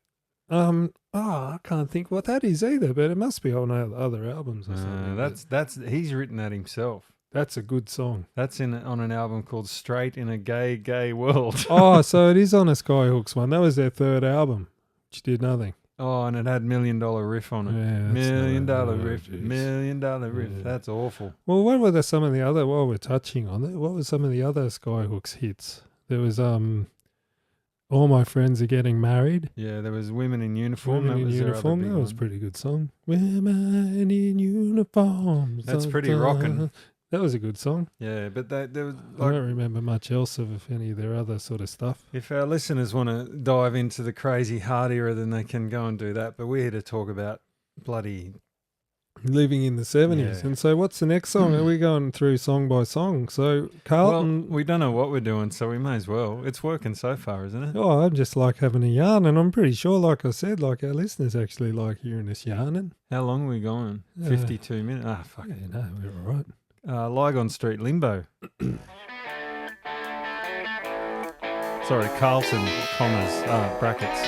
I can't think what that is either, but it must be on other albums or something. That's he's written that himself. That's a good song. That's on an album called Straight in a Gay World. Oh, so it is on a Skyhooks one. That was their third album, which did nothing. Oh, and it had $1 Million riff on it. Yeah, that's $1 Million not- oh, riff. geez. $1 Million riff. Yeah. That's awful. Well, what were some of the other, while we're touching on it, what were some of the other Skyhooks hits? There was All My Friends Are Getting Married. Yeah, there was Women in Uniform. Women in that was their other Uniform, big that was a one. pretty good song. Women in Uniform. That's pretty rockin'. That was a good song. Yeah, but there was I don't remember much else of any of their other sort of stuff. if our listeners want to dive into the Crazy Heart era, then they can go and do that. But we're here to talk about bloody. Living in the 70s. Yeah. And so what's the next song? Are we going through song by song? So Well, Carlton... we don't know what we're doing, so we may as well. It's working so far, isn't it? Oh, I just like having a yarn, and I'm pretty sure, like I said, like our listeners actually like hearing us yarning. How long are we going? 52 minutes. Ah, fuck. Yeah, no, we're all right. Lygon Street Limbo. Sorry, Carlton, commas, brackets.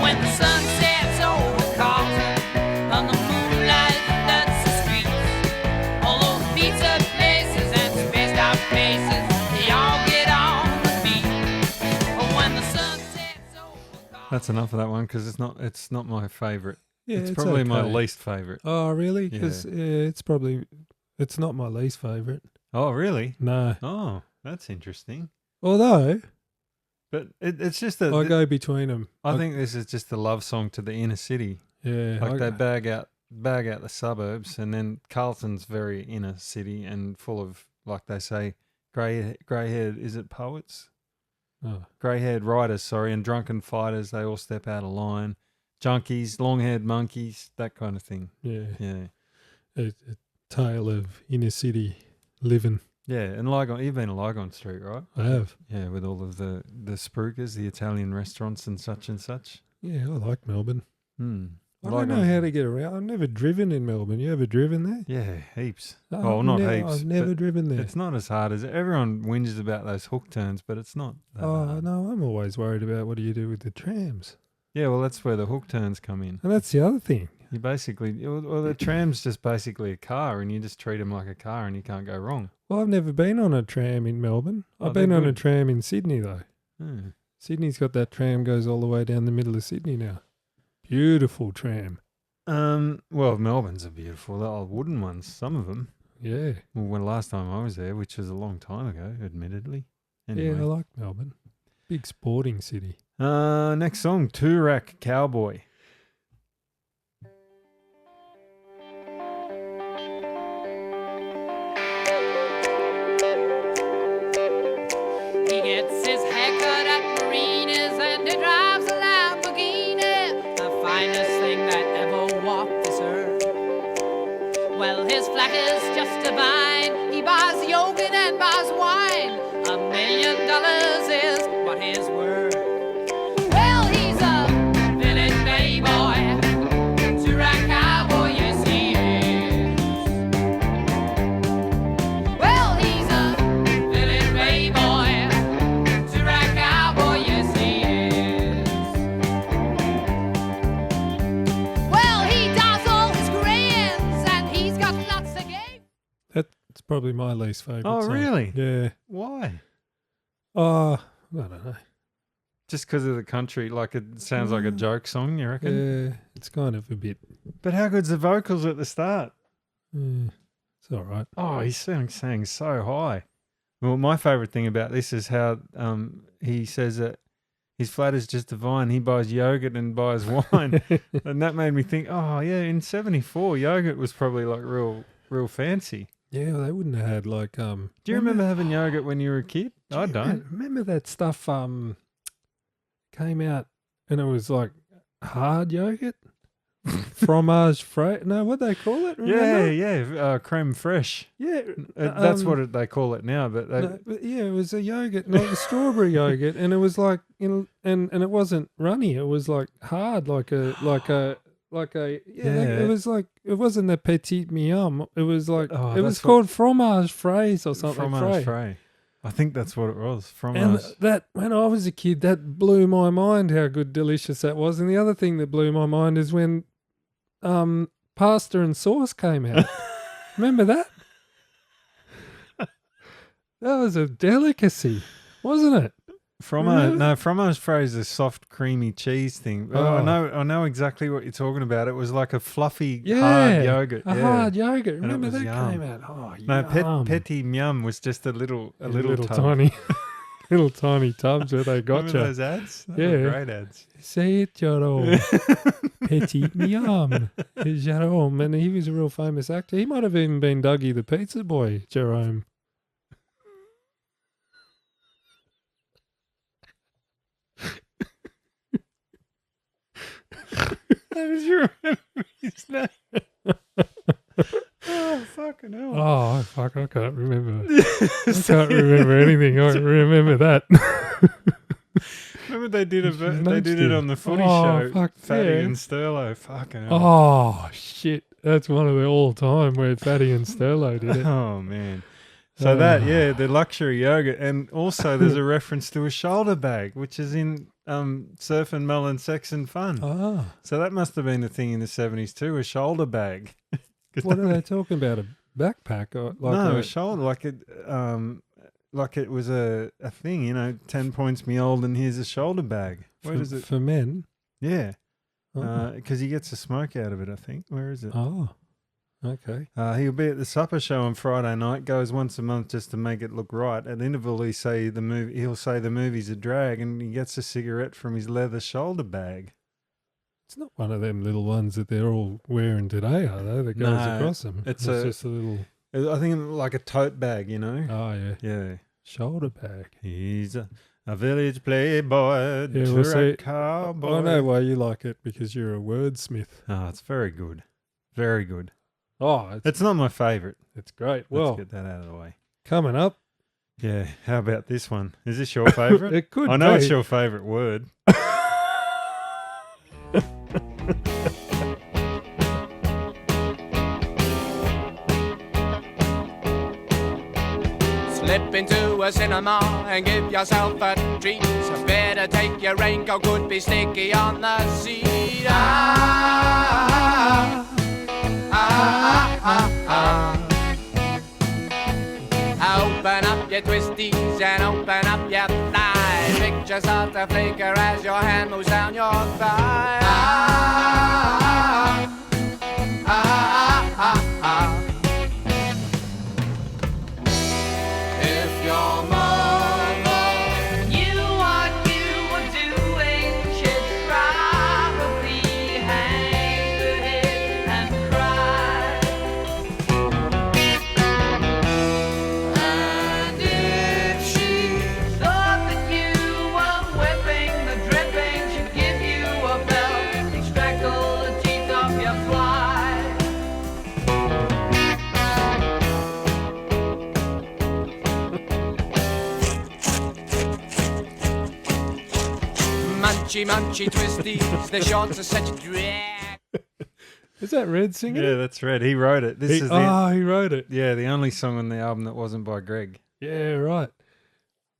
When the sun sets over Carlton and the moonlight floods the streets, all those pizza places and spaced out faces, they all get on the beat. When the sun sets over Carlton. That's enough of that one because it's not my favourite. Yeah, it's probably my okay. least favourite. Oh, really? Because it's not my least favourite. Oh, really? No. Oh, that's interesting. Although, But it's just that I go between them. I think this is just a love song to the inner city. Yeah. Like they bag out the suburbs, and then Carlton's very inner city and full of, like they say, grey-haired, is it poets? Oh. Grey-haired writers, sorry, and drunken fighters. They all step out of line. Junkies, long-haired monkeys, that kind of thing. Yeah. Yeah. A tale of inner city living. Yeah, and Lygon, you've been to Lygon Street, right? I have. Yeah, with all of the spruikers, the Italian restaurants and such and such. Yeah, I like Melbourne. Hmm. I don't know how to get around. I've never driven in Melbourne. You ever driven there? Yeah, heaps. Oh, Oh, not no, heaps. I've never but driven there. It's not as hard as everyone whinges about those hook turns, but it's not. That Oh, hard. no, I'm always worried about what do you do with the trams. Yeah, well, that's where the hook turns come in. And that's the other thing. You basically, well, the tram's just basically a car, and you just treat them like a car, and you can't go wrong. Well, I've never been on a tram in Melbourne. Oh, I've been they're on a good. tram in Sydney, though. Hmm. Sydney's got that tram goes all the way down the middle of Sydney now. Beautiful tram. Well, Melbourne's are beautiful. The old wooden ones, some of them. Yeah. Well, when last time I was there, which was a long time ago, admittedly. Anyway. Yeah, I like Melbourne. Big sporting city. Next song, Toorak Cowboy. finest thing that ever walked this earth. Well, his flat is just divine. He buys yogurt and buys wine. $1 million is what his worth. Well, he's a village playboy, two-rack cowboy, yes he is. Well, he's a village playboy, two-rack cowboy, yes he is. Well, he does all his grands and he's got lots of game. That's probably my least favourite Oh, song. really? Yeah. Why? Oh, I don't know. Just because of the country, like it sounds like a joke song, you reckon? Yeah, it's kind of a bit. But how good's the vocals at the start? It's all right. Oh, he's sang so high. Well, my favourite thing about this is how he says that his flat is just divine. He buys yogurt and buys wine. And that made me think, oh, yeah, in 74, yogurt was probably like real fancy. Yeah, they wouldn't have had like. Do you remember having yogurt when you were a kid? I don't. Remember that stuff came out and it was like hard yogurt? Fromage frais? No, what they call it? Remember? Yeah, creme fraiche. Yeah. That's what they call it now. But, yeah, it was a yogurt, like a strawberry yogurt, and it was like, and it wasn't runny. It was like hard, like a. It was like, it wasn't a petit miam. It was like, it was called fromage frais or something. Fromage frais. I think that's what it was. Fromage. And that, when I was a kid, that blew my mind how good, delicious that was. And the other thing that blew my mind is when pasta and sauce came out. Remember that? That was a delicacy, wasn't it? Fromage frais is a soft, creamy cheese thing. Oh. I know exactly what you're talking about. It was like a fluffy, hard yogurt. Hard yogurt. Remember that yum. came out? Oh, no, petit miam was just a little tub. tiny, little tiny tubs where they got Remember you. those ads? They were great ads. Say it, Jerome. Petit miam, Jerome, and he was a real famous actor. He might have even been Dougie the Pizza Boy, Jerome. How did you remember his name? Oh, fucking hell. Oh, fuck, I can't remember. I can't remember anything. I remember that. Remember they did it on the footy show, fuck, Fatty yeah. and Sterlo. Fucking hell. Oh, shit. That's one of the all-time where Fatty and Sterlo did it. Oh, man. So the luxury yogurt. And also there's a reference to a shoulder bag, which is in Surf and Melon, Sex and Fun. Oh. So that must have been a thing in the 70s too, a shoulder bag. What are they talking about? A backpack? Or a shoulder, like it was a thing, 10 points me old and here's a shoulder bag. Where is it? For men? Yeah. Oh. Because he gets a smoke out of it, I think. Where is it? Oh, okay. He'll be at the supper show on Friday night, goes once a month just to make it look right. At interval, he'll say the movie's a drag, and he gets a cigarette from his leather shoulder bag. It's not one of them little ones that they're all wearing today, are they? That goes across them. It's just a little... I think like a tote bag, Oh, yeah. Yeah. Shoulder bag. He's a village playboy, cowboy. I know why you like it, because you're a wordsmith. Oh, it's very good. Very good. Oh, it's not my favourite. It's great. Let's get that out of the way. Coming up. Yeah, how about this one? Is this your favourite? It could be. I know it's your favourite word. Slip into a cinema and give yourself a treat. So better take your raincoat, could be sticky on the seat. Open up your twisties and open up your thighs. Picture start to flicker as your hand moves down your thigh. If your mother knew what you were doing, she'd probably hang her head and cry. and if she Thought that you were whipping the dripping, she'd give you a belt, extract all munchy, munchy twisties. Their shorts are such a drag. Is that Red singing? Yeah, it? that's Red. He wrote it. This is he wrote it. the only song on the album that wasn't by Greg. Yeah, right.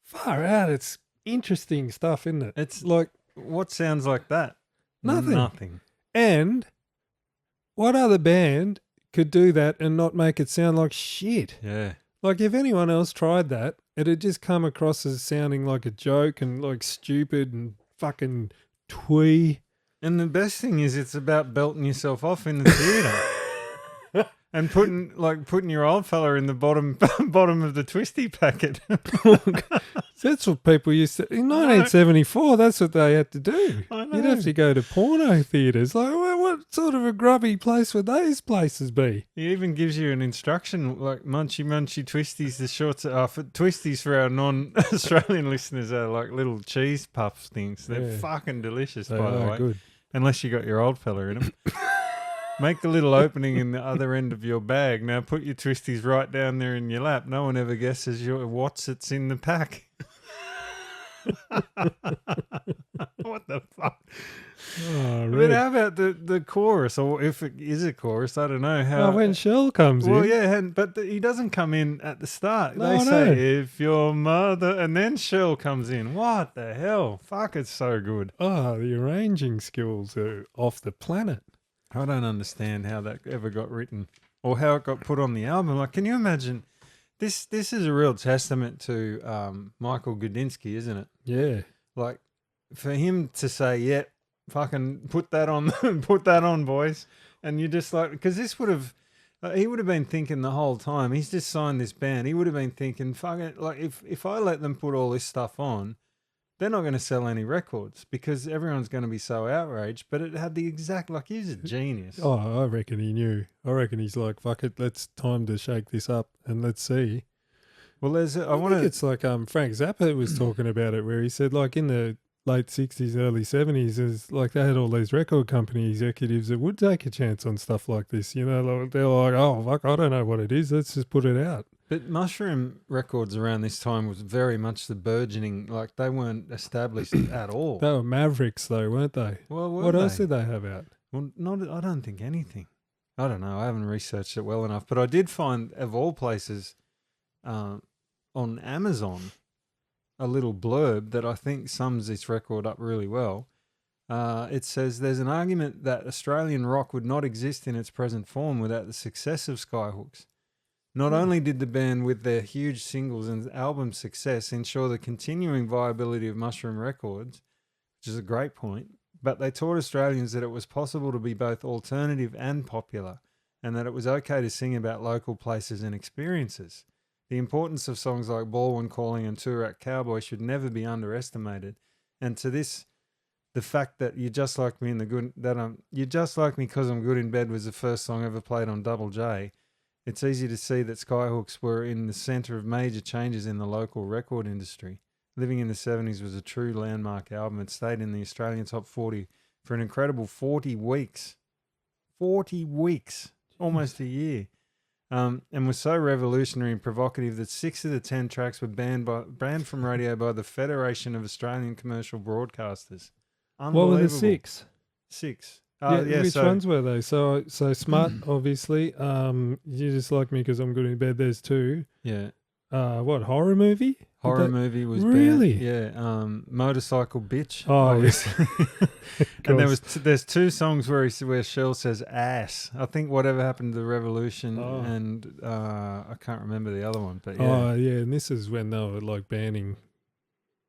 Far out. It's interesting stuff, isn't it? It's like, what sounds like that? Nothing. Nothing. And what other band could do that and not make it sound like shit? Yeah. Like, if anyone else tried that, it'd just come across as sounding like a joke and like stupid and fucking twee. And the best thing is, it's about belting yourself off in the theatre and putting your old fella in the bottom of the twisty packet. That's what people used to in 1974. That's what they had to do. I know. You'd have to go to porno theaters. Like, well, what sort of a grubby place would those places be? He even gives you an instruction like munchy munchy twisties. The shorts are for twisties for our non-Australian listeners are like little cheese puffs things. They're Yeah. fucking delicious, They by the are way. good. Unless you got your old fella in them. Make the little opening in the other end of your bag. Now put your twisties right down there in your lap. No one ever guesses what's it's in the pack. What the fuck? Oh, But really? how about the chorus, or if it is a chorus, I don't know how. Oh, when Shell comes well, in. yeah, but he doesn't come in at the start. No, They I say, know. if your mother, and then Shell comes in. What the hell? Fuck, it's so good. Oh, the arranging skills are off the planet. I don't understand how that ever got written or how it got put on the album. Like, can you imagine? This is a real testament to Michael Gudinski, isn't it? Yeah. Like, for him to say, yeah, fucking put that on, put that on, boys. And you just like, because this would have, he would have been thinking the whole time, he's just signed this band. He would have been thinking, fuck it, like if I let them put all this stuff on, they're not going to sell any records because everyone's going to be so outraged. But it had the exact, like, he's a genius. Oh, I reckon he knew. I reckon he's like, fuck it, let's time to shake this up and let's see. Well, I I want think to, it's like Frank Zappa was talking about it, where he said, like, in the late 60s, early 70s, is like they had all these record company executives that would take a chance on stuff like this. You know, like, they're like, oh, fuck, I don't know what it is. Let's just put it out. but Mushroom Records around this time was very much the burgeoning, like they weren't established at all. They were mavericks, though, weren't they? Well, What else did they have out? Well, I don't think anything. I don't know. I haven't researched it well enough, but I did find, of all places, on Amazon, a little blurb that I think sums this record up really well. It says, there's an argument that Australian rock would not exist in its present form without the success of Skyhooks. Not only did the band, with their huge singles and album success, ensure the continuing viability of Mushroom Records, which is a great point, but they taught Australians that it was possible to be both alternative and popular, and that it was okay to sing about local places and experiences. The importance of songs like Baldwin Calling and Toorak Cowboy should never be underestimated. And to this, the fact that You Just Like Me You Just Like Me 'Cause I'm Good in Bed was the first song ever played on Double J. It's easy to see that Skyhooks were in the centre of major changes in the local record industry. Living in the 70s was a true landmark album. It stayed in the Australian top 40 for an incredible 40 weeks. 40 weeks, almost a year. And was so revolutionary and provocative that 6 of the 10 tracks were banned from radio by the Federation of Australian Commercial Broadcasters. What were the 6? 6. Which ones were they? So Smart, obviously. You Just Like Me 'Cause I'm Good in Bed. There's 2. Yeah. What, horror movie? Horror movie was Really? banned. Yeah. Motorcycle Bitch. Oh, obviously. And course. there's 2 songs where Shell says ass. I think Whatever Happened to the Revolution, Oh. and I can't remember the other one, but yeah. Oh, yeah, and this is when they were like banning.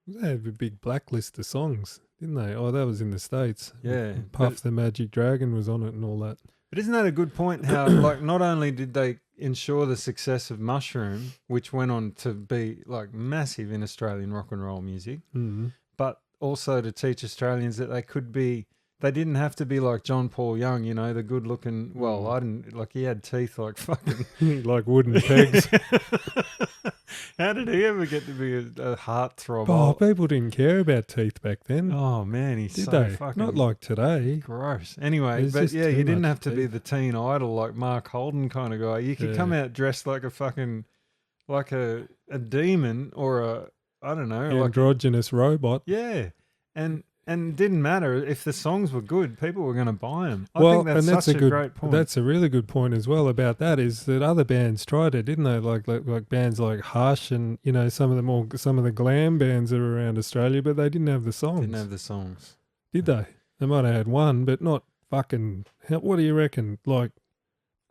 They had a big blacklist of songs, didn't they? Oh, that was in the States. Yeah, Puff but- the Magic Dragon was on it and all that. But isn't that a good point? How, like, not only did they ensure the success of Mushroom, which went on to be like massive in Australian rock and roll music, Mm-hmm. but also to teach Australians that they didn't have to be like John Paul Young, you know, the good looking, well, I didn't, like, he had teeth like fucking. Like wooden pegs. How did he ever get to be a heartthrob? Oh, people didn't care about teeth back then. Oh, man, he's did so they? fucking Not like today. gross. Anyway, There's but just yeah, too you didn't much have to be teeth. the teen idol like Mark Holden kind of guy. You could Yeah. come out dressed like a fucking, like a demon or a, I don't know, like, Androgynous robot. yeah. And And it didn't matter if the songs were good, people were going to buy them. I well, think that's and that's such a good, great point. That's a really good point as well about that. Is that other bands tried it, didn't they? Like bands like Hush and some of the glam bands that are around Australia, but they didn't have the songs. Didn't have the songs. Did they? They might have had one, but not fucking. What do you reckon? Like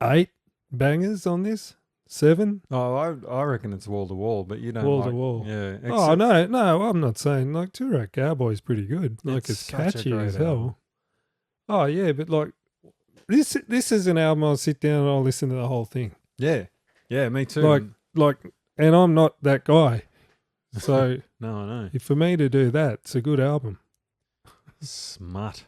8 bangers on this? 7? Oh, I reckon it's wall to wall, but you don't Wall like, to wall. Yeah. Oh no, I'm not saying like Two-Rat Cowboy's pretty good. Like it's such a catchy great as hell. album. Oh yeah, but like this is an album I'll sit down and I'll listen to the whole thing. Yeah. Yeah, me too. Like, and I'm not that guy. So No, I know. for me to do that, it's a good album. Smut.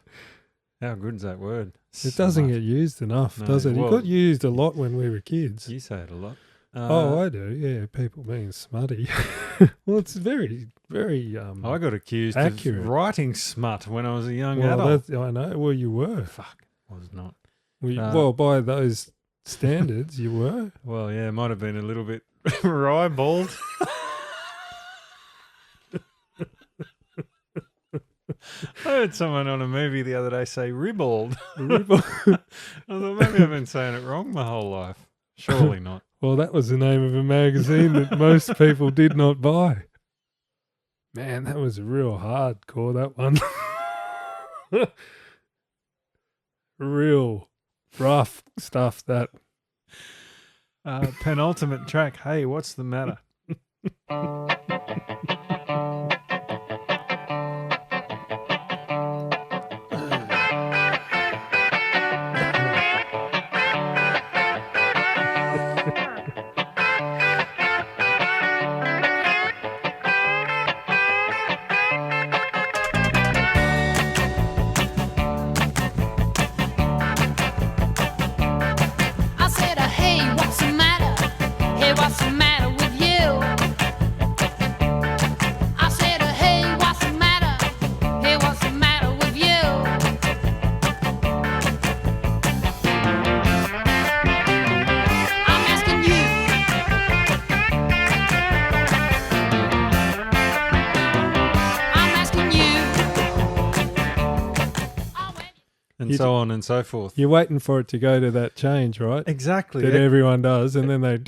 How good's that word? It doesn't Smut. get used enough, No, does it? well- It got used a lot when we were kids. You say it a lot. I do. Yeah, people being smutty. Well, it's very, very. I got accused accurate. of writing smut when I was a young well, adult. I know. Well, you were. Fuck, was not. Well, by those standards, you were. Well, yeah, it might have been a little bit ribald. I heard someone on a movie the other day say ribald. I thought maybe I've been saying it wrong my whole life. Surely not. Well, that was the name of a magazine that most people did not buy. Man, that was real hardcore, that one. Real rough stuff, that. Penultimate track. Hey, what's the matter? I said, hey, what's the matter? Hey, what's the matter with you? I said, hey, what's the matter? Hey, what's the matter with you? I'm asking you. I'm asking you. Oh, wait. And You so on and so forth. You're waiting for it to go to that change, right? Exactly. That everyone does, and then they they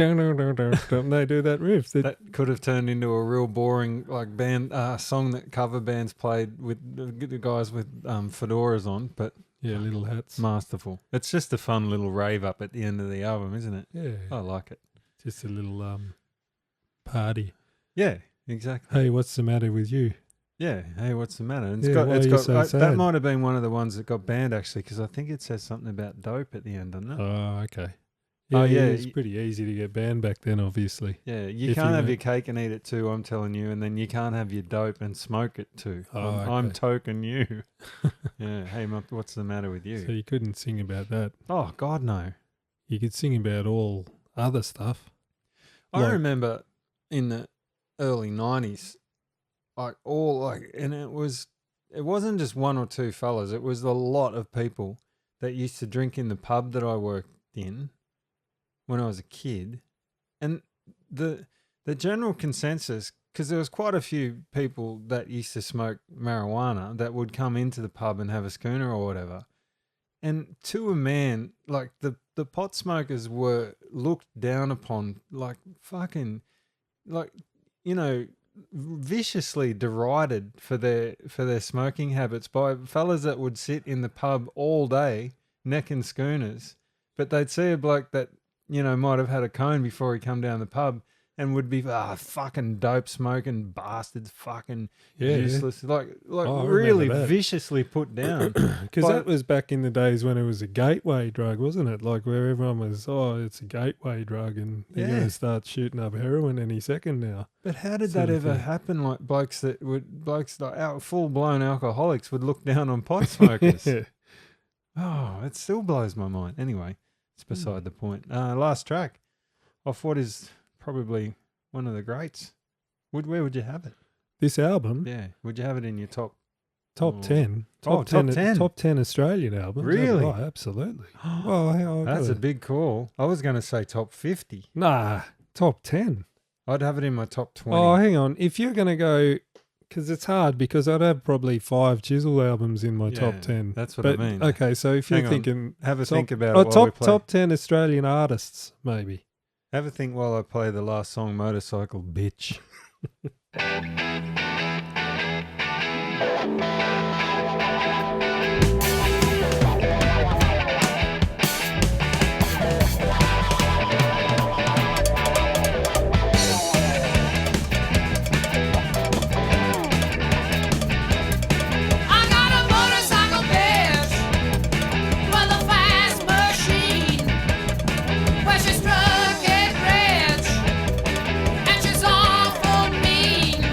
do that riff. That could have turned into a real boring like band song that cover bands played with the guys with fedoras on, but Yeah, little hats. masterful. It's just a fun little rave up at the end of the album, isn't it? Yeah, I like it. just a little party. Yeah, exactly. Hey, what's the matter with you? Yeah. Hey, what's the matter? And Yeah, why are you so that sad? might have been one of the ones that got banned actually, because I think it says something about dope at the end, doesn't it? Oh, okay. Oh, yeah, it's pretty easy to get banned back then, obviously. Yeah, you If can't you have were- your cake and eat it too, I'm telling you, and then you can't have your dope and smoke it too. Oh, I'm okay. token you. Yeah, hey, what's the matter with you? So you couldn't sing about that. Oh, God, no. You could sing about all other stuff. I Like- remember in the early 90s, and it wasn't just one or two fellas, it was a lot of people that used to drink in the pub that I worked in when I was a kid. And the general consensus, because there was quite a few people that used to smoke marijuana that would come into the pub and have a schooner or whatever. And to a man, like the pot smokers were looked down upon, like fucking, like, viciously derided for their smoking habits by fellas that would sit in the pub all day necking schooners, but they'd see a bloke that might have had a cone before he come down the pub and would be fucking dope smoking bastards, fucking Yeah. useless, like Oh, I remember really that. viciously put down. Because But- that was back in the days when it was a gateway drug, wasn't it? Like where everyone was, it's a gateway drug, and they're going Yeah. to start shooting up heroin any second now. But how did Sort that of ever thing. happen? Like blokes like full blown alcoholics would look down on pot smokers. Yeah. Oh, it still blows my mind. Anyway, it's beside the point. Last track off what is probably one of the greats. Where would you have it? This album, Yeah, would you have it in your top? top Oh. 10. Oh, top 10. Top 10 Australian albums. Really? Oh, absolutely. Well, That's a big call. I was going to say top 50. Nah, top 10. I'd have it in my top 20. Oh, hang on. If you're going to go because it's hard because I'd have probably 5 Chisel albums in my top 10. That's what but, I mean. Okay, so if you're Hang on. thinking... Have a top, think about it while we play. Top 10 Australian artists, maybe. Have a think while I play the last song, Motorcycle Bitch. I got a motorcycle bitch with a fast machine where she struck it rich and she's awful mean.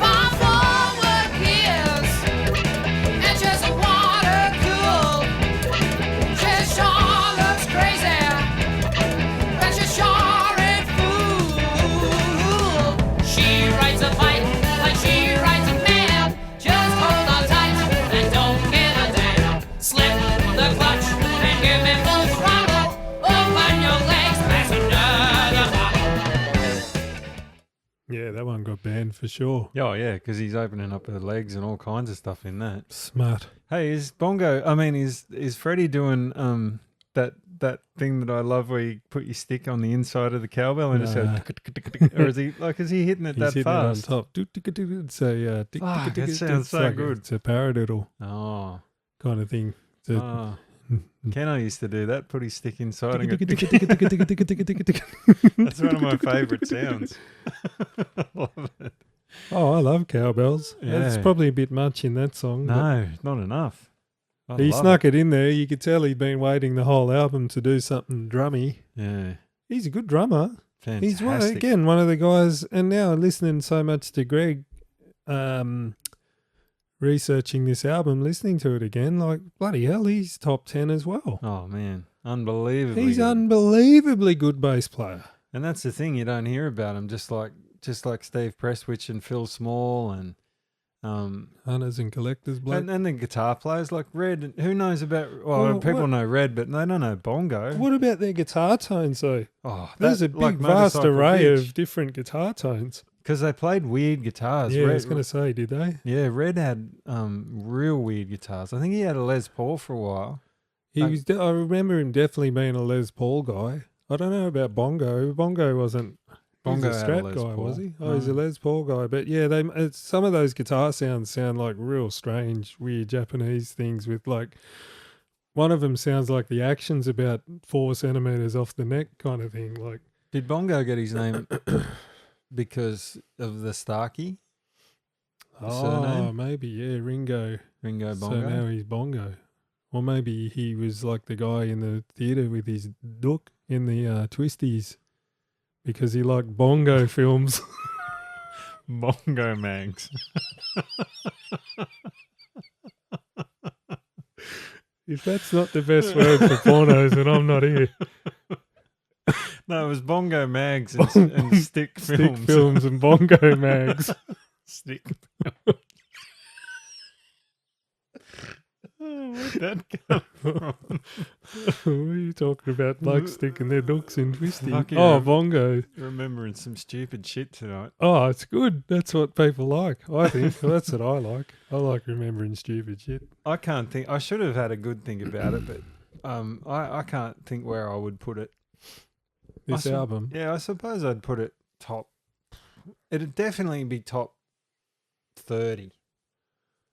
Far forward gears and she's a water cool. She sure looks crazy, but she sure ain't fool. She rides a bike like she rides a man. Just hold on tight and don't give a damn. Slip the clutch and give me full throttle. Open your legs, pass another bottle. Yeah, that one got banned for sure. Oh, yeah, because he's opening up her legs and all kinds of stuff in that. Smart. Hey, is Freddie doing that thing that I love where you put your stick on the inside of the cowbell and just Nah. go, or is he hitting it He's that hitting fast? it on top. It's a, Fuck, that sounds so good. It's a paradiddle Oh, kind of thing. It's a- oh. Keno used to do that, put his stick inside and go, that's one of my favourite sounds. I love it. Oh, I love cowbells. That's Yeah. probably a bit much in that song. No, not enough. I He love snuck it in there. You could tell he'd been waiting the whole album to do something drummy. Yeah, He's a good drummer. fantastic. He's one of the guys. And now listening so much to Greg, researching this album, listening to it again, like bloody hell, he's top 10 as well. Oh man, unbelievably. He's good. unbelievably good bass player. And that's the thing, you don't hear about him. Just like Steve Prestwich and Phil Small and Hunters and collectors, bloke. and the guitar players like Red. Who knows about? Well, People what- know Red, but they don't know Bongo. What about their guitar tones though? Oh, There's a big, vast array of different guitar tones. because they played weird guitars. Yeah, I Red, was going to say, did they? yeah, Red had real weird guitars. I think he had a Les Paul for a while. I remember him definitely being a Les Paul guy. I don't know about Bongo. Bongo wasn't. Bongo He was a had a Strat Les guy, Paul. was he? Oh, he's a Les Paul guy. But yeah, some of those guitar sounds sound like real strange, weird Japanese things with like. One of them sounds like the action's about 4 centimeters off the neck kind of thing. Like, Did Bongo get his name because of the Starkey? Surname? maybe, yeah, Ringo. Ringo So Bongo? now he's Bongo. Or maybe he was like the guy in the theatre with his duck in the Twisties because he liked bongo films. Bongo Mags. If that's not the best word for pornos, then I'm not here. No, it was Bongo Mags and Stick Films. Stick films and bongo mags. Stick. Oh, where'd that come from? What are you talking about? Blokes sticking their ducks in twisty. Fuck yeah. Oh, bongo. Remembering some stupid shit tonight. Oh, it's good. That's what people like, I think. Well, that's what I like. I like remembering stupid shit. I can't think. I should have had a good think about it, but I can't think where I would put it. This album. Yeah, I suppose I'd put it top. It'd definitely be top 30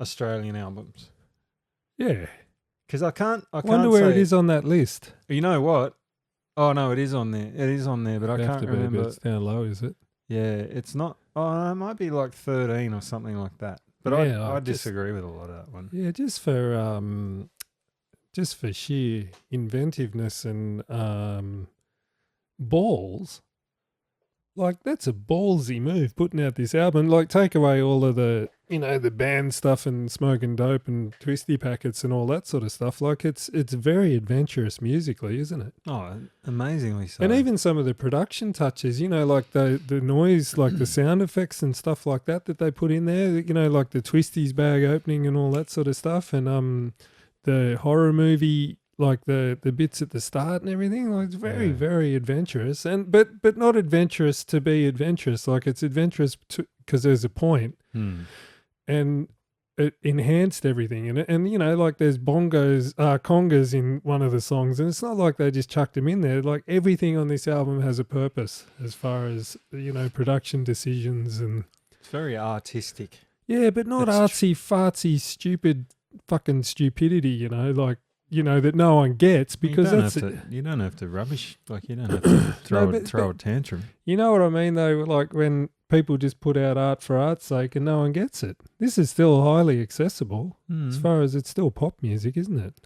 Australian albums. Yeah. Because I can't Wonder where it is on that list. You know what? Oh no, it is on there. It is on there, but I Have can't to be, remember. but it's down low, is it? Yeah, it's not. Oh, no, it might be like 13 or something like that. But Yeah, I I just- disagree with a lot of that one. Yeah, just for sheer inventiveness and balls. Like, that's a ballsy move, putting out this album. Like, take away all of the, the band stuff and smoking dope and twisty packets and all that sort of stuff. Like, it's very adventurous musically, isn't it? Oh, amazingly so. And even some of the production touches, like the noise, like the sound effects and stuff like that they put in there, like the Twisties bag opening and all that sort of stuff. And the horror movie like the bits at the start and everything. Like it's very, very adventurous, and but not adventurous to be adventurous. Like it's adventurous because there's a point, and it enhanced everything. And you know, like there's congas in one of the songs, and it's not like they just chucked them in there. Like everything on this album has a purpose as far as, you know, production decisions and. It's very artistic. Yeah, but not artsy, fartsy, stupid fucking stupidity, you know, like, you know, that no one gets because you don't have to rubbish, like you don't have to throw a tantrum. You know what I mean though, like when people just put out art for art's sake and no one gets it. This is still highly accessible as far as it's still pop music, isn't it?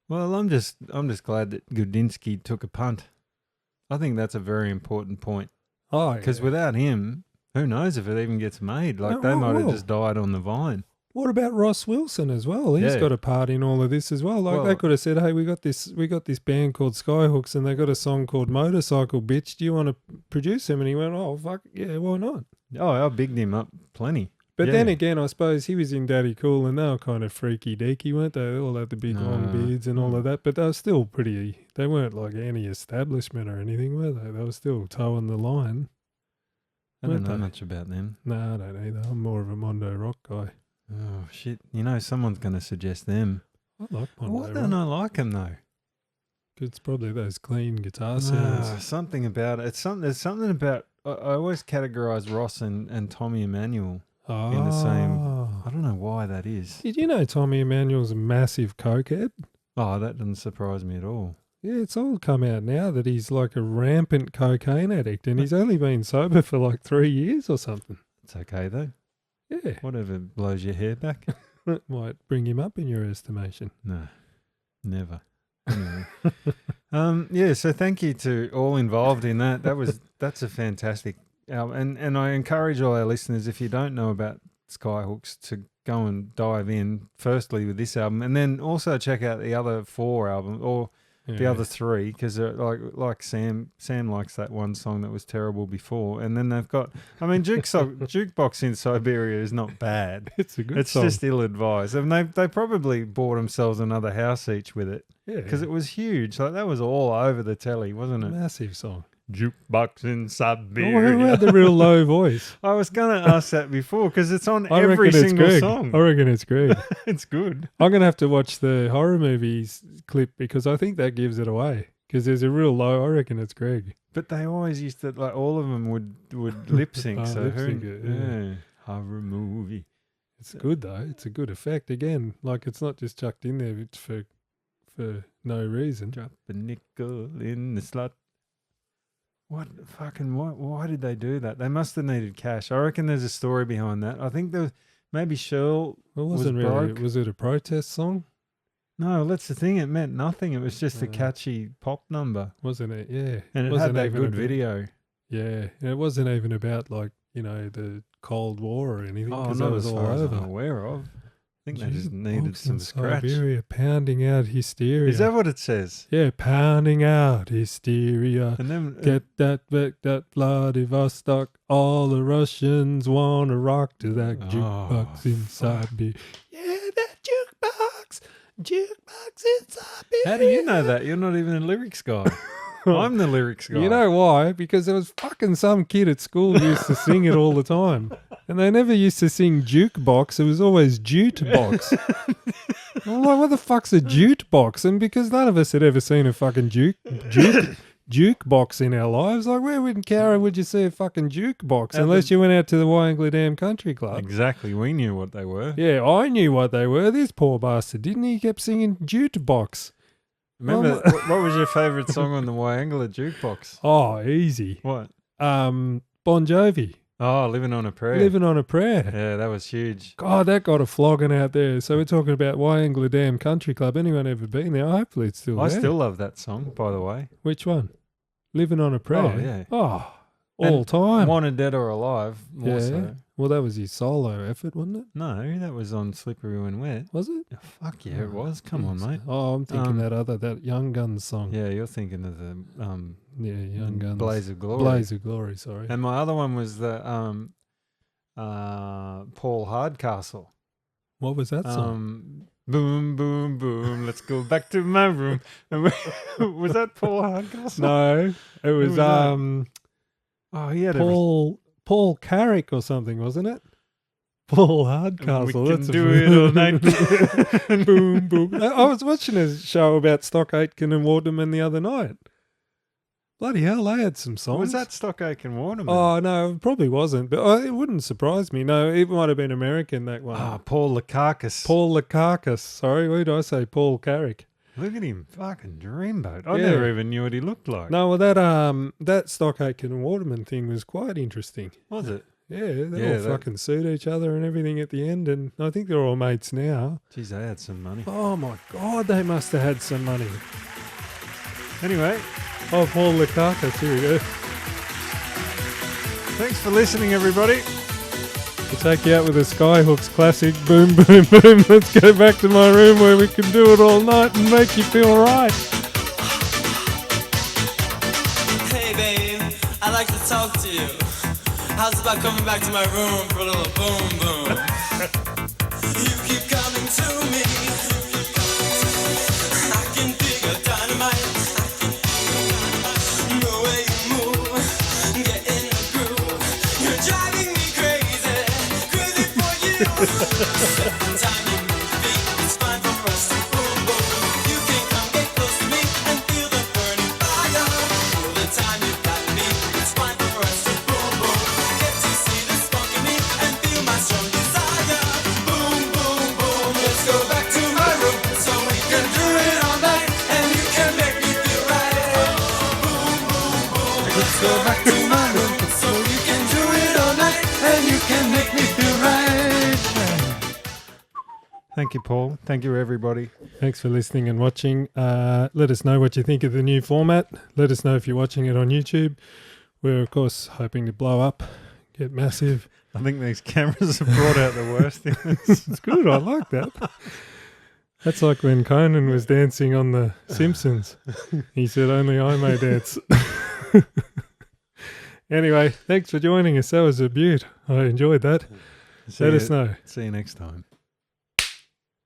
Well, I'm just glad that Gudinsky took a punt. I think that's a very important point. Oh, because without him, who knows if it even gets made? Like they might have just died on the vine. What about Ross Wilson as well? He's got a part in all of this as well. Like they could have said, "Hey, we got this band called Skyhooks, and they got a song called Motorcycle Bitch. Do you want to produce them?" And he went, "Oh fuck, yeah, why not?" Oh, I bigged him up plenty. But then again, I suppose he was in Daddy Cool, and they were kind of freaky deaky, weren't they? They all had the big long beards and all of that, but they were still pretty. They weren't like anti-establishment or anything, were they? They were still toeing the line. I don't know much about them. No, I don't either. I'm more of a Mondo Rock guy. Oh, shit. You know, someone's going to suggest them. I like Mondo Why don't I like them, though? It's probably those clean guitar sounds. Something about it. There's something about... I always categorise Ross and Tommy Emmanuel in the same... I don't know why that is. Did you know Tommy Emmanuel's a massive cokehead? Oh, that doesn't surprise me at all. Yeah, it's all come out now that he's like a rampant cocaine addict, and he's only been sober for like 3 years or something. It's okay, though. Yeah. Whatever blows your hair back. It might bring him up in your estimation. No, never. Anyway. So thank you to all involved in that. That's a fantastic album. And I encourage all our listeners, if you don't know about Skyhooks, to go and dive in, firstly with this album, and then also check out the other 4 albums, or the other 3, because like Sam likes that one song that was terrible before, and then they've got, I mean, Jukebox in Siberia is not bad. It's a good It's song. just ill-advised, and they probably bought themselves another house each with it, because it was huge. Like that was all over the telly, wasn't it? Massive song. Jukebox in Siberia. Who had the real low voice? I was going to ask that before because it's on every single song. I reckon it's Greg. It's good. I'm going to have to watch the horror movies clip because I think that gives it away. Because there's a real low. I reckon it's Greg. But they always used to, like, all of them would lip sync. Lip sync it, yeah. Horror movie. It's good though. It's a good effect. Again, like it's not just chucked in there. It's for no reason. Drop a nickel in the slot. Why did they do that? They must have needed cash. I reckon there's a story behind that. I think there was, maybe Shirl was broke. Was it a protest song? No, that's the thing. It meant nothing. It was just a catchy pop number. Wasn't it? Yeah. And it had that good video. Yeah. And it wasn't even about like, you know, the Cold War or anything. Oh, not that was all all over. I'm aware of. I think they just needed some scratch. Siberia, pounding out hysteria. Is that what it says? Yeah, pounding out hysteria. And then Get that back, that Vladivostok. All the Russians want to rock to that jukebox in Siberia. Yeah, that jukebox in Siberia. How do you know that? You're not even a lyrics guy. I'm the lyrics guy. You know why? Because there was fucking some kid at school who used to sing it all the time. And they never used to sing jukebox. It was always jute-box. I'm like, what the fuck's a jute-box? And because none of us had ever seen a fucking jukebox in our lives, like where in Cowra would you see a fucking jukebox unless you went out to the Wyangla Dam Country Club? Exactly. We knew what they were. Yeah, I knew what they were. This poor bastard, didn't he? He kept singing jute-box. Remember, what was your favourite song on the Wyangla jukebox? Oh, easy. What? Bon Jovi. Oh, Living on a Prayer. Living on a Prayer. Yeah, that was huge. God, that got a flogging out there. So we're talking about Wyangla Dam Country Club. Anyone ever been there? Hopefully it's still there. I still love that song, by the way. Which one? Living on a Prayer? Oh, yeah. Oh, all time. Wanted Dead or Alive, more so. Well, that was his solo effort, wasn't it? No, that was on Slippery When Wet. Was it? Oh, fuck yeah, it was. Come on, mate. Oh, I'm thinking that Young Guns song. Yeah, you're thinking of the Young Guns. Blaze of Glory. Blaze of Glory, sorry. And my other one was the Paul Hardcastle. What was that song? Boom, boom, boom. Let's go back to my room. Was that Paul Hardcastle? No, it was was that? Oh, he had Paul Carrick or something, wasn't it? Paul We Hardcastle. can That's do it all night. Boom, boom. I was watching a show about Stock Aitken and Waterman the other night. Bloody hell, they had some songs. Was that Stock Aitken Waterman? Oh, no, it probably wasn't. But it wouldn't surprise me. No, it might have been American, that one. Ah, Paul Lukakas. Paul Lukakas. Sorry, what did I say? Paul Carrick. Look at him. Fucking dreamboat. I Yeah. never even knew what he looked like. No, well, that Stock Aitken and Waterman thing was quite interesting. Was it? Yeah, they Yeah, all that- fucking suit each other and everything at the end. And I think they're all mates now. Jeez, they had some money. Oh, my God, they must have had some money. Anyway, Oh, Paul Lukakas. Here we go. thanks for listening, everybody. We'll take you out with a Skyhooks classic. Boom, boom, boom. Let's go back to my room where we can do it all night and make you feel right. Hey babe, I'd like to talk to you. How's about coming back to my room for a little boom boom? You keep coming to me. I can feel your dynamite. The way you move, get in the groove. You're driving me crazy, crazy for you. Every time you move feet, it's fine for us to boom boom. You can come get close to me and feel the burning fire. All the time you got me, it's fine for us to boom boom. Get to see the spark in me and feel my strong desire. Boom boom boom, let's go back to my room so we can do it all night and you can make me feel right. Boom boom boom, let's go back to my room so you can do it all night and you can make me feel right. Thank you, Paul. Thank you, everybody. Thanks for listening and watching. Let us know what you think of the new format. Let us know if you're watching it on YouTube. We're, of course, hoping to blow up, get massive. I think these cameras have brought out the worst in us. It's good. I like that. That's like when Conan was dancing on The Simpsons. He said, only I may dance. Anyway, thanks for joining us. That was a beaut. I enjoyed that. Let us know. See you next time.